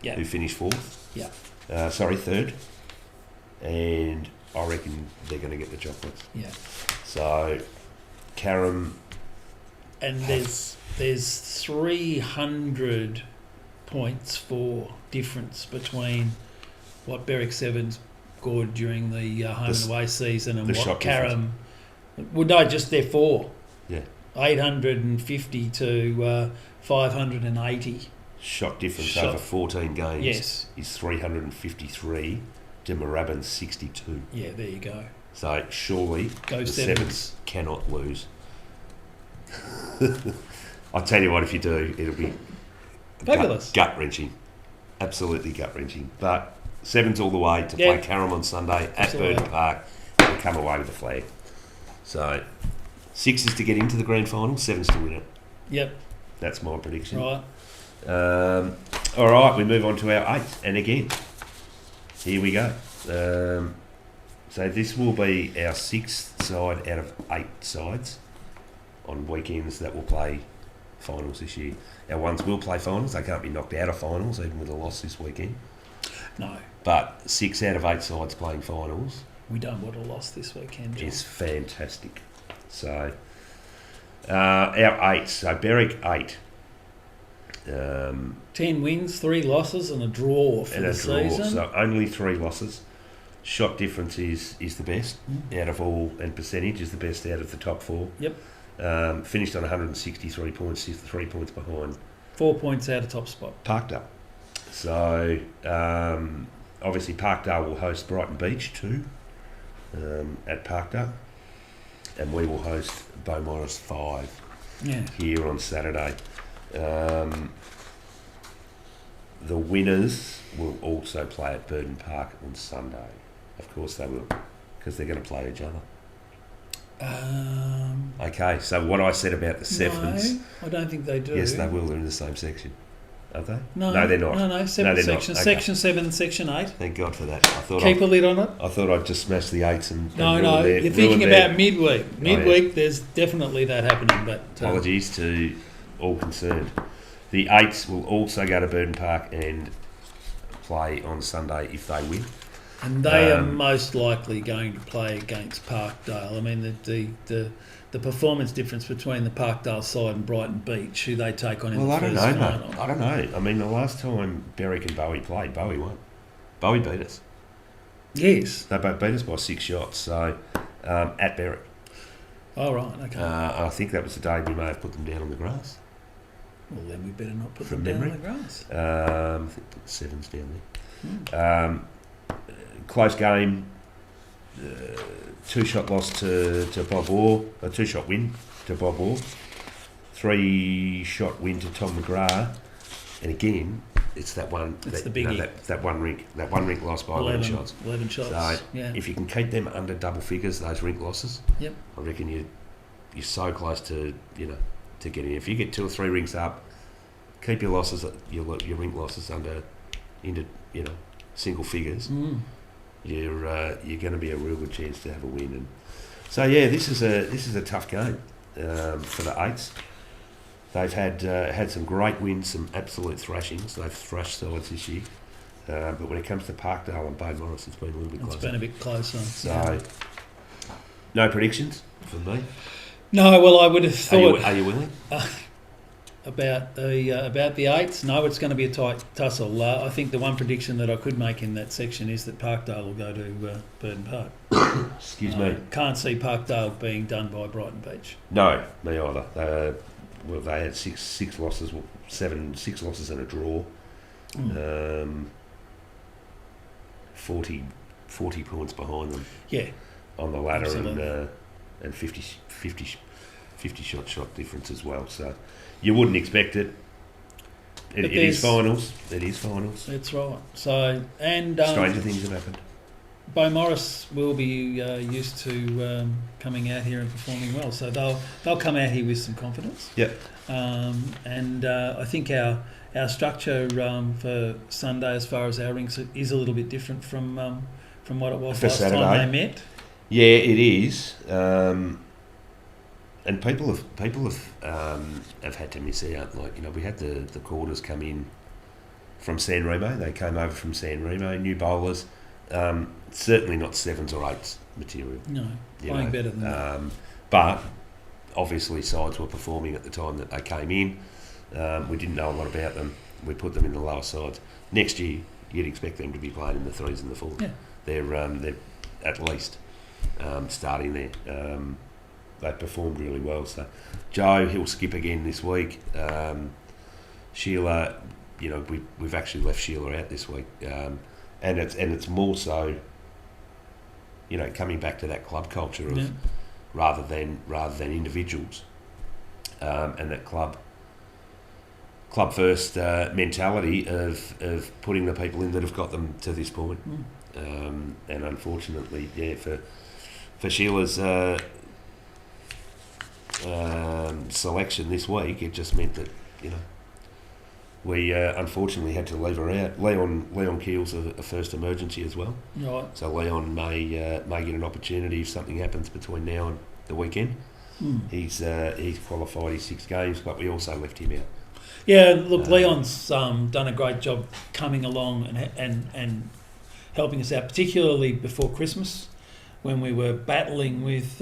[SPEAKER 1] Yeah.
[SPEAKER 2] Who finished 4th?
[SPEAKER 1] Yeah.
[SPEAKER 2] 3rd. And I reckon they're going to get the chocolates.
[SPEAKER 1] Yeah.
[SPEAKER 2] So Carrum.
[SPEAKER 1] And there's 300 points for difference between what Berwick Sevens scored during the home and away season and what Carrum. Well, no, just their 4.
[SPEAKER 2] Yeah.
[SPEAKER 1] 850 to 580.
[SPEAKER 2] Shot difference over 14 games
[SPEAKER 1] is
[SPEAKER 2] 353 to Moorabbin's 62.
[SPEAKER 1] Yeah, there you go.
[SPEAKER 2] So surely the sevens cannot lose. I'll tell you what, if you do, it'll be
[SPEAKER 1] fabulous.
[SPEAKER 2] Gut-wrenching. Absolutely gut-wrenching. But sevens all the way to play Carrum on Sunday at Burden Park and come away with the flag. So 6 is to get into the grand final, 7's to win it. Yep. That's my prediction.
[SPEAKER 1] Right.
[SPEAKER 2] All right, we move on to our 8th. And again, here we go. So this will be our 6th side out of 8 sides on weekends that will play finals this year. Our ones will play finals. They can't be knocked out of finals, even with a loss this weekend.
[SPEAKER 1] No.
[SPEAKER 2] But 6 out of 8 sides playing finals.
[SPEAKER 1] We don't want a loss this weekend, John.
[SPEAKER 2] It's fantastic. So, our 8. So, Berwick 8.
[SPEAKER 1] 10 wins, 3 losses and a draw for the season.
[SPEAKER 2] So, only 3 losses. Shot difference is the best out of all, and percentage is the best out of the top 4.
[SPEAKER 1] Yep.
[SPEAKER 2] Finished on 163 points, is 3 points behind.
[SPEAKER 1] 4 points out of top spot.
[SPEAKER 2] Parkdale. So, obviously Parkdale will host Brighton Beach too, at Parkdale. And we will host Beaumaris 5 here on Saturday. The winners will also play at Burden Park on Sunday. Of course they will, because they're going to play each other. Okay, so what I said about the sevens...
[SPEAKER 1] No, I don't think they do.
[SPEAKER 2] Yes, they will. They're in the same section. Aren't they?
[SPEAKER 1] No,
[SPEAKER 2] they're not.
[SPEAKER 1] No, separate sections.
[SPEAKER 2] Okay.
[SPEAKER 1] Section 7, Section 8.
[SPEAKER 2] Thank God for that.
[SPEAKER 1] Keep a lid on it.
[SPEAKER 2] I thought I'd just smash the 8s and...
[SPEAKER 1] No, you're thinking about midweek. Midweek, there's definitely that happening. But
[SPEAKER 2] apologies to all concerned. The 8s will also go to Burden Park and play on Sunday if they win.
[SPEAKER 1] And they are most likely going to play against Parkdale. I mean, the performance difference between the Parkdale side and Brighton Beach, who they take on in the first final.
[SPEAKER 2] I don't know. I mean, the last time Berwick and Bowie played, Bowie won. Bowie beat us.
[SPEAKER 1] Yes.
[SPEAKER 2] They both beat us by 6 shots, so at Berwick.
[SPEAKER 1] Oh, right, okay.
[SPEAKER 2] I think that was the day we may have put them down on the grass.
[SPEAKER 1] Well, then we better not put them down on the grass.
[SPEAKER 2] I think put the sevens down there. Close game, 2-shot loss to Bob Orr, a 2-shot win to Bob Orr, 3-shot win to Tom McGrath, and again, it's that one.
[SPEAKER 1] It's the biggie.
[SPEAKER 2] That one rink lost by 11 shots.
[SPEAKER 1] 11 shots.
[SPEAKER 2] So
[SPEAKER 1] yeah.
[SPEAKER 2] If you can keep them under double figures, those rink losses,
[SPEAKER 1] yep.
[SPEAKER 2] I reckon you're so close to to getting. If you get 2 or 3 rinks up, keep your losses, your rink losses into single figures. You're going to be a real good chance to have a win. And so this is a tough game for the Eights. They've had some great wins, some absolute thrashings. They've thrashed sides this year, but when it comes to Parkdale and Beaumaris, it's been a little bit closer.
[SPEAKER 1] It's been a bit closer.
[SPEAKER 2] So, no predictions from me.
[SPEAKER 1] No, well, I would have thought.
[SPEAKER 2] Are you willing?
[SPEAKER 1] About the Eights, no, it's going to be a tight tussle. I think the one prediction that I could make in that section is that Parkdale will go to Burton Park.
[SPEAKER 2] Excuse me.
[SPEAKER 1] Can't see Parkdale being done by Brighton Beach.
[SPEAKER 2] No, me either. They had six losses, 6 losses and a draw. 40 points behind them.
[SPEAKER 1] Yeah.
[SPEAKER 2] On the ladder,
[SPEAKER 1] absolutely.
[SPEAKER 2] and 50 shot difference as well. So you wouldn't expect it. It is finals. It is finals.
[SPEAKER 1] That's right. So
[SPEAKER 2] stranger things have happened.
[SPEAKER 1] Beaumaris will be used to coming out here and performing well, so they'll come out here with some confidence.
[SPEAKER 2] Yep.
[SPEAKER 1] And I think our structure for Sunday, as far as our rinks, is a little bit different from what it was last
[SPEAKER 2] Saturday.
[SPEAKER 1] time they met.
[SPEAKER 2] Yeah, it is. And people have had to miss out. Like, we had the quarters come in from San Remo. They came over from San Remo, new bowlers. Certainly not 7s or 8s material.
[SPEAKER 1] No, playing better than that.
[SPEAKER 2] But obviously sides were performing at the time that they came in. We didn't know a lot about them. We put them in the lower sides. Next year, you'd expect them to be playing in the 3s and the 4s.
[SPEAKER 1] Yeah.
[SPEAKER 2] They're at least starting there. They performed really well. So Joe, he'll skip again this week. Sheila, we've actually left Sheila out this week, and it's more so, coming back to that club culture of rather than individuals, and that club first mentality of putting the people in that have got them to this point. And unfortunately, for Sheila's selection this week, it just meant that we unfortunately had to leave her out. Leon Keel's a first emergency as well.
[SPEAKER 1] Right.
[SPEAKER 2] So Leon may get an opportunity if something happens between now and the weekend. He's qualified his 6 games, but we also left him out.
[SPEAKER 1] Yeah, look, Leon's done a great job coming along and helping us out, particularly before Christmas, when we were battling with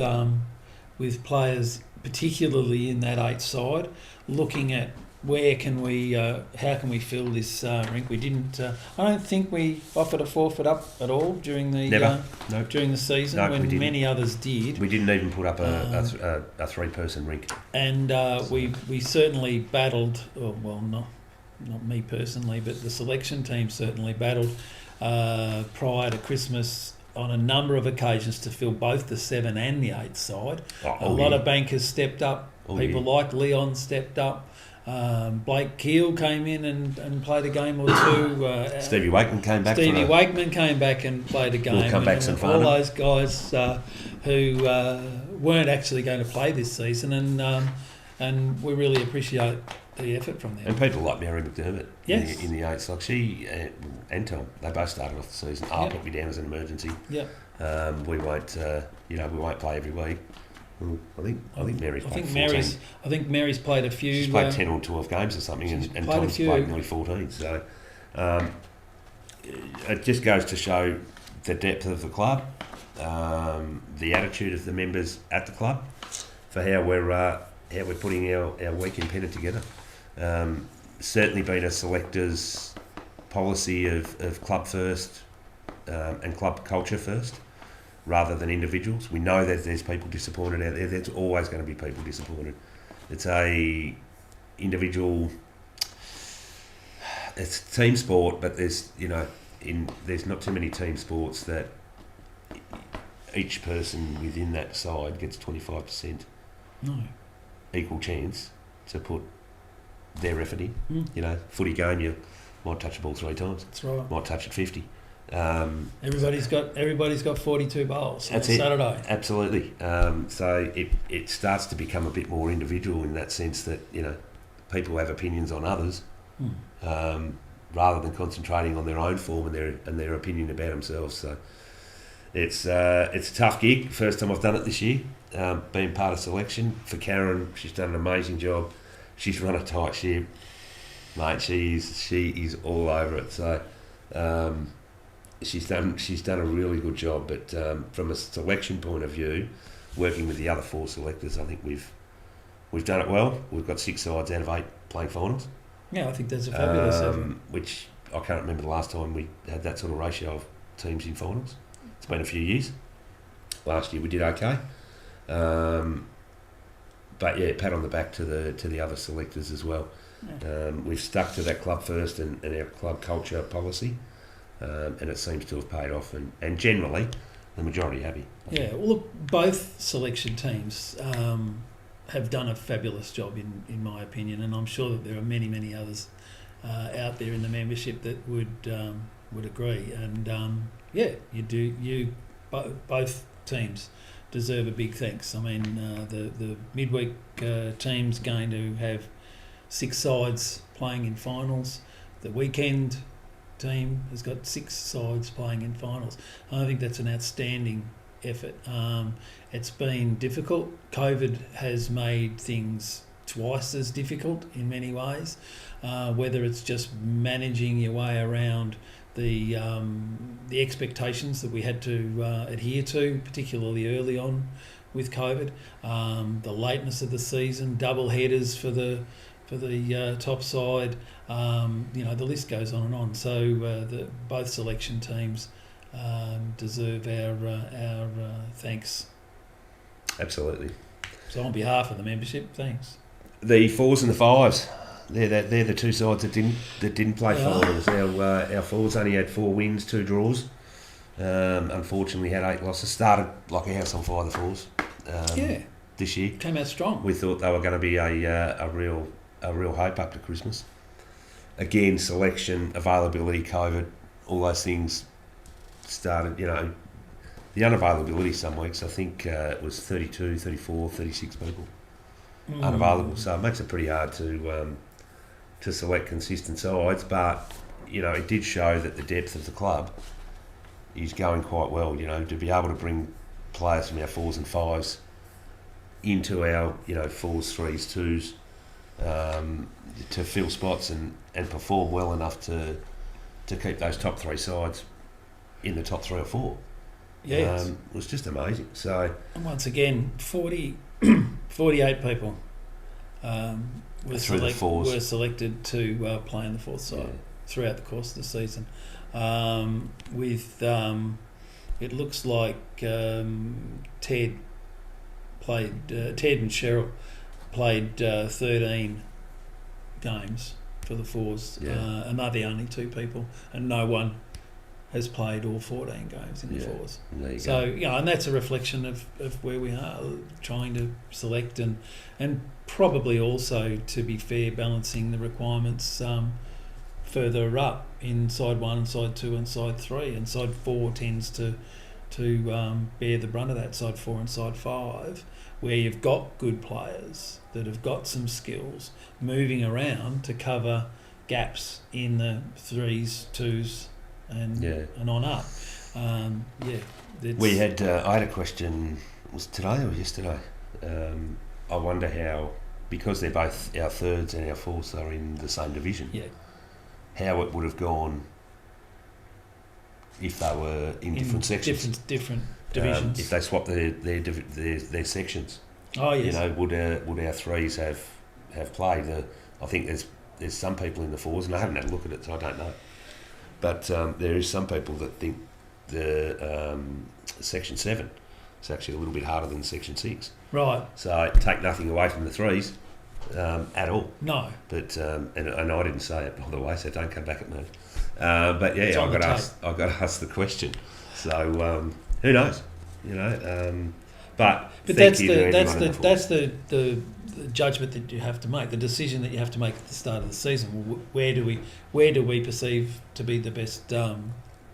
[SPEAKER 1] players, particularly in that 8 side, looking at how can we fill this rink. We didn't. I don't think we offered a forfeit up at all during the during the season when many others did.
[SPEAKER 2] We didn't even put up a 3-person rink.
[SPEAKER 1] And we certainly battled. Not me personally, but the selection team certainly battled prior to Christmas on a number of occasions to fill both the 7 and the 8 side. A lot of bankers stepped up. People like Leon stepped up. Blake Keel came in and played a game or 2.
[SPEAKER 2] Stevie Wakeman came back.
[SPEAKER 1] Wakeman came back and played a game.
[SPEAKER 2] We'll come back some fun.
[SPEAKER 1] All those guys who weren't actually going to play this season, and we really appreciate the effort from them.
[SPEAKER 2] And people like Mary McDermott
[SPEAKER 1] yes.
[SPEAKER 2] in the 8s, like she and Tom, they both started off the season. I'll put me down as an emergency.
[SPEAKER 1] Yeah.
[SPEAKER 2] We won't, we won't play every week. I think Mary's played 14.
[SPEAKER 1] I think Mary's played a few.
[SPEAKER 2] She's played 10 or 12 games or something, and Tom's played nearly 14. So it just goes to show the depth of the club, the attitude of the members at the club, for how we're putting our week in Pennant together. Certainly been a selector's policy of club first and club culture first, rather than individuals. We know that there's people disappointed out there. There's always going to be people disappointed. It's a individual. It's team sport, but there's not too many team sports that each person within that side gets 25%.
[SPEAKER 1] No.
[SPEAKER 2] Equal chance to put their effort in. Footy game, you might touch the ball 3 times.
[SPEAKER 1] That's right.
[SPEAKER 2] Might touch it 50.
[SPEAKER 1] Everybody's got 42 bowls on Saturday.
[SPEAKER 2] Absolutely. So it starts to become a bit more individual in that sense that people have opinions on others, rather than concentrating on their own form and their opinion about themselves. So it's a tough gig. First time I've done it this year. Being part of selection for Karen, she's done an amazing job. She's run a tight ship, mate. She is all over it. So she's done a really good job. But from a selection point of view, working with the other 4 selectors, I think we've done it well. We've got 6 sides out of 8 playing finals.
[SPEAKER 1] Yeah, I think that's a fabulous effort.
[SPEAKER 2] Which I can't remember the last time we had that sort of ratio of teams in finals. It's been a few years. Last year we did okay. But yeah, pat on the back to the other selectors as well. Yeah. We've stuck to that club first and our club culture policy, and it seems to have paid off, and generally the majority happy.
[SPEAKER 1] Yeah, well look, both selection teams have done a fabulous job in my opinion, and I'm sure that there are many others out there in the membership that would agree. And both teams deserve a big thanks. I mean, the midweek team's going to have 6 sides playing in finals. The weekend team has got 6 sides playing in finals. I think that's an outstanding effort. It's been difficult. COVID has made things twice as difficult in many ways, whether it's just managing your way around the expectations that we had to adhere to, particularly early on with COVID, the lateness of the season, double headers for the top side, the list goes on and on. So both selection teams deserve our thanks.
[SPEAKER 2] Absolutely.
[SPEAKER 1] So on behalf of the membership, thanks.
[SPEAKER 2] The 4s and the 5s. They're the 2 sides that didn't play finals. Our 4s only had 4 wins, 2 draws. Unfortunately, had 8 losses. Started like a house on fire, the 4s. This year
[SPEAKER 1] came out strong.
[SPEAKER 2] We thought they were going to be a real hope up to Christmas. Again, selection, availability, COVID, all those things started. The unavailability some weeks. I think it was 32, 34, 36 people unavailable. So it makes it pretty hard to select consistent sides, but it did show that the depth of the club is going quite well. To be able to bring players from our 4s and 5s into our 4s, 3s, 2s to fill spots and perform well enough to keep those top 3 sides in the top 3 or 4.
[SPEAKER 1] Yes.
[SPEAKER 2] It was just amazing. So,
[SPEAKER 1] and once again, 48 people were selected to play in the 4th side throughout the course of the season. It looks like Ted and Cheryl played 13 games for the 4s, and they're the only 2 people, and no one has played all 14 games in the 4s. So, and that's a reflection of where we are, trying to select and probably also, to be fair, balancing the requirements further up in side 1 and side 2 and side 3. And side 4 tends to bear the brunt of that, side 4 and side 5, where you've got good players that have got some skills moving around to cover gaps in the 3s, 2s, and on up.
[SPEAKER 2] We had. I had a question. Was it today or yesterday? I wonder how, because they're both our 3rds and our 4ths are in the same division.
[SPEAKER 1] Yeah.
[SPEAKER 2] How it would have gone if they were in different sections.
[SPEAKER 1] Different divisions.
[SPEAKER 2] If they swapped their sections.
[SPEAKER 1] Oh, yes.
[SPEAKER 2] You know, would our threes have played? I think there's some people in the fours, and I haven't had a look at it, so I don't know. But there is some people that think the Section 7 is actually a little bit harder than Section 6.
[SPEAKER 1] Right.
[SPEAKER 2] So take nothing away from the threes at all.
[SPEAKER 1] No.
[SPEAKER 2] But and I didn't say it, by the way, so don't come back at me. But yeah, I got to ask the question. So who knows? You know. But
[SPEAKER 1] that's the judgment that you have to make, the decision that you have to make at the start of the season. Where do we perceive to be the best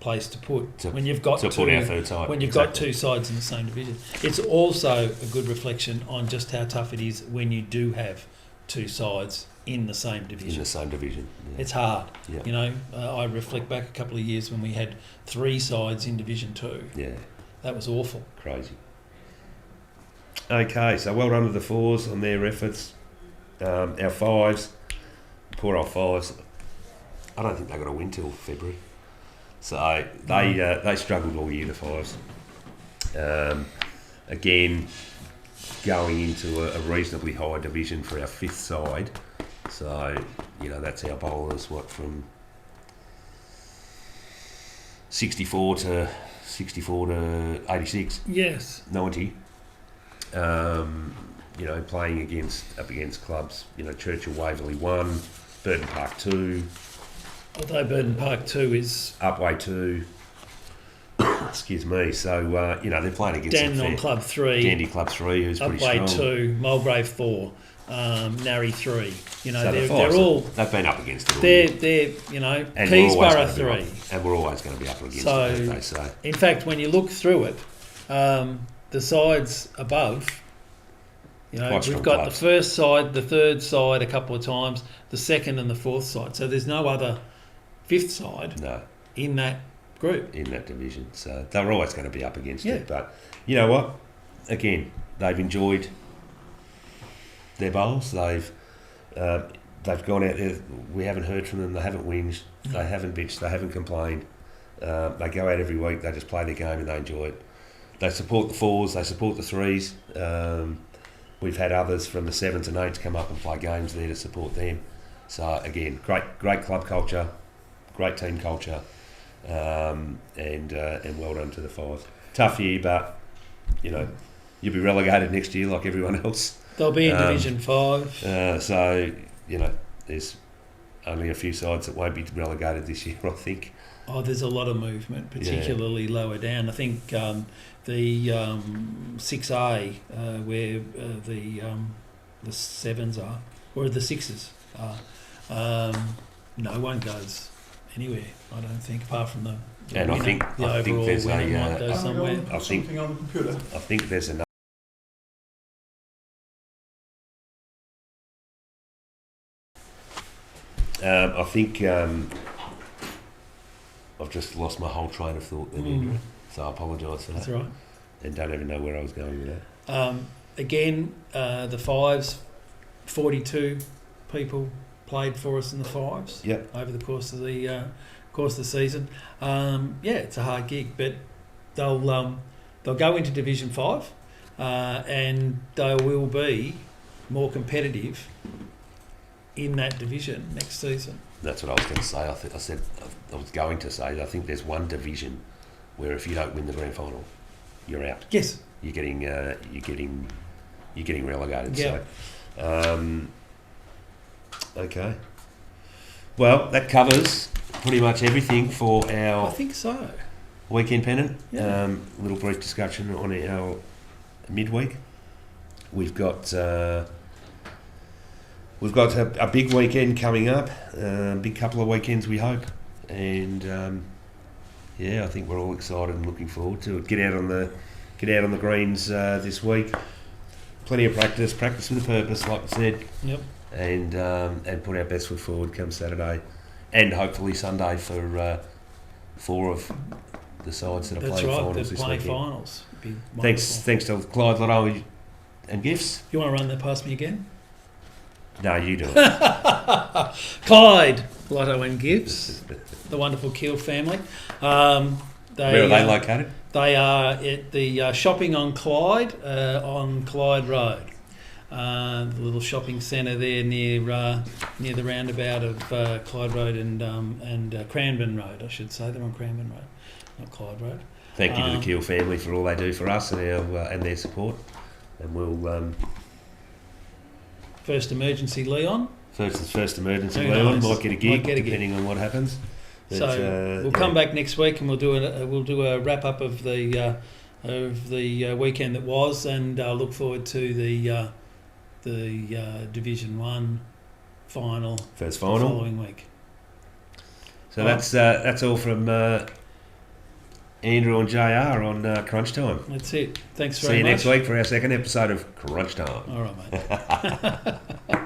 [SPEAKER 1] place to put when you've got
[SPEAKER 2] put our third side?
[SPEAKER 1] When you've got two sides in the same division, it's also a good reflection on just how tough it is when you do have two sides in the same division.
[SPEAKER 2] In the same division, yeah.
[SPEAKER 1] It's hard.
[SPEAKER 2] Yeah.
[SPEAKER 1] You know, I reflect back a couple of years when we had three sides in Division 2.
[SPEAKER 2] Yeah,
[SPEAKER 1] that was awful.
[SPEAKER 2] Crazy. Okay, so well done to the fours on their efforts. Our fives, poor old fives, I don't think they got a win till February. So they struggled all year, the fives. Again, going into a reasonably high division for our fifth side. So, you know, that's our bowlers, from 64 to 86.
[SPEAKER 1] Yes.
[SPEAKER 2] 90. You know, playing up against clubs, you know, Churchill Waverley 1, Burton Park 2.
[SPEAKER 1] Although Burton Park 2 is...
[SPEAKER 2] Upway 2. Excuse me. So, you know, they're playing against...
[SPEAKER 1] Dandenong Club 3.
[SPEAKER 2] Dandy Club 3, who's pretty strong.
[SPEAKER 1] Upway 2, Mulgrave 4, Narry 3. You know,
[SPEAKER 2] so
[SPEAKER 1] they're all...
[SPEAKER 2] They've been up against it.
[SPEAKER 1] They're you know,
[SPEAKER 2] and
[SPEAKER 1] Keysborough 3.
[SPEAKER 2] And we're always going to be up against it, they say.
[SPEAKER 1] In fact, when you look through it, the sides above... You know, we've got the first side, the third side a couple of times, the second and the fourth side. So there's no other fifth side in that group.
[SPEAKER 2] In that division. So they're always going to be up against it. But you know what? Again, they've enjoyed their bowls. They've gone out there. We haven't heard from them. They haven't whinged. They haven't bitched. They haven't complained. They go out every week. They just play their game and they enjoy it. They support the fours. They support the threes. We've had others from the 7s and 8s come up and play games there to support them. So again, great club culture, great team culture, and well done to the fives. Tough year, but you know you'll be relegated next year like everyone else.
[SPEAKER 1] They'll be in Division 5.
[SPEAKER 2] So you know there's only a few sides that won't be relegated this year, I think.
[SPEAKER 1] Oh, there's a lot of movement, particularly lower down. I think the 6A, where the 7s are, or the 6s are, no one goes anywhere, I don't think, apart from the
[SPEAKER 2] and winner. I think there's
[SPEAKER 1] might go somewhere.
[SPEAKER 2] I think on the computer. I think there's enough. I think I've just lost my whole train of thought then, Andrew. So I apologise for that.
[SPEAKER 1] That's right.
[SPEAKER 2] And don't even know where I was going with that.
[SPEAKER 1] Again, the fives, 42 people played for us in the fives.
[SPEAKER 2] Yep.
[SPEAKER 1] Over the course of the season. It's a hard gig, but they'll go into Division 5, and they will be more competitive in that division next season.
[SPEAKER 2] That's what I was going to say. I think there's one division where if you don't win the grand final, you're out.
[SPEAKER 1] Yes.
[SPEAKER 2] You're getting relegated.
[SPEAKER 1] Yeah.
[SPEAKER 2] So, okay. Well, that covers pretty much everything for our.
[SPEAKER 1] I think so.
[SPEAKER 2] Weekend pennant.
[SPEAKER 1] Yeah.
[SPEAKER 2] Little brief discussion on our midweek. We've got a big weekend coming up. Big couple of weekends, we hope, and I think we're all excited and looking forward to it. Get out on the greens this week. Plenty of practice with a purpose, like I said.
[SPEAKER 1] Yep.
[SPEAKER 2] And put our best foot forward come Saturday, and hopefully Sunday for 4 of the sides that are playing finals this weekend.
[SPEAKER 1] Finals.
[SPEAKER 2] Thanks to Clyde, Lotto and Gifts.
[SPEAKER 1] You want to run that past me again?
[SPEAKER 2] No, you do it.
[SPEAKER 1] Clyde, Lotto and Gibbs, the wonderful Keel family.
[SPEAKER 2] Where are they located?
[SPEAKER 1] They are at the Shopping on Clyde Road. The little shopping centre there near the roundabout of Clyde Road and Cranbourne Road, I should say. They're on Cranbourne Road, not Clyde Road.
[SPEAKER 2] Thank you to the Keel family for all they do for us and and their support. And we'll
[SPEAKER 1] First emergency, Leon.
[SPEAKER 2] First emergency, Leon might get a gig depending on what happens. But,
[SPEAKER 1] so we'll come back next week and we'll do a wrap up of the weekend that was, and look forward to the Division 1 final.
[SPEAKER 2] First final.
[SPEAKER 1] The following week.
[SPEAKER 2] So that's all from Andrew and JR on Crunch Time.
[SPEAKER 1] That's it. Thanks very much.
[SPEAKER 2] See you next week for our second episode of Crunch Time.
[SPEAKER 1] All right, mate.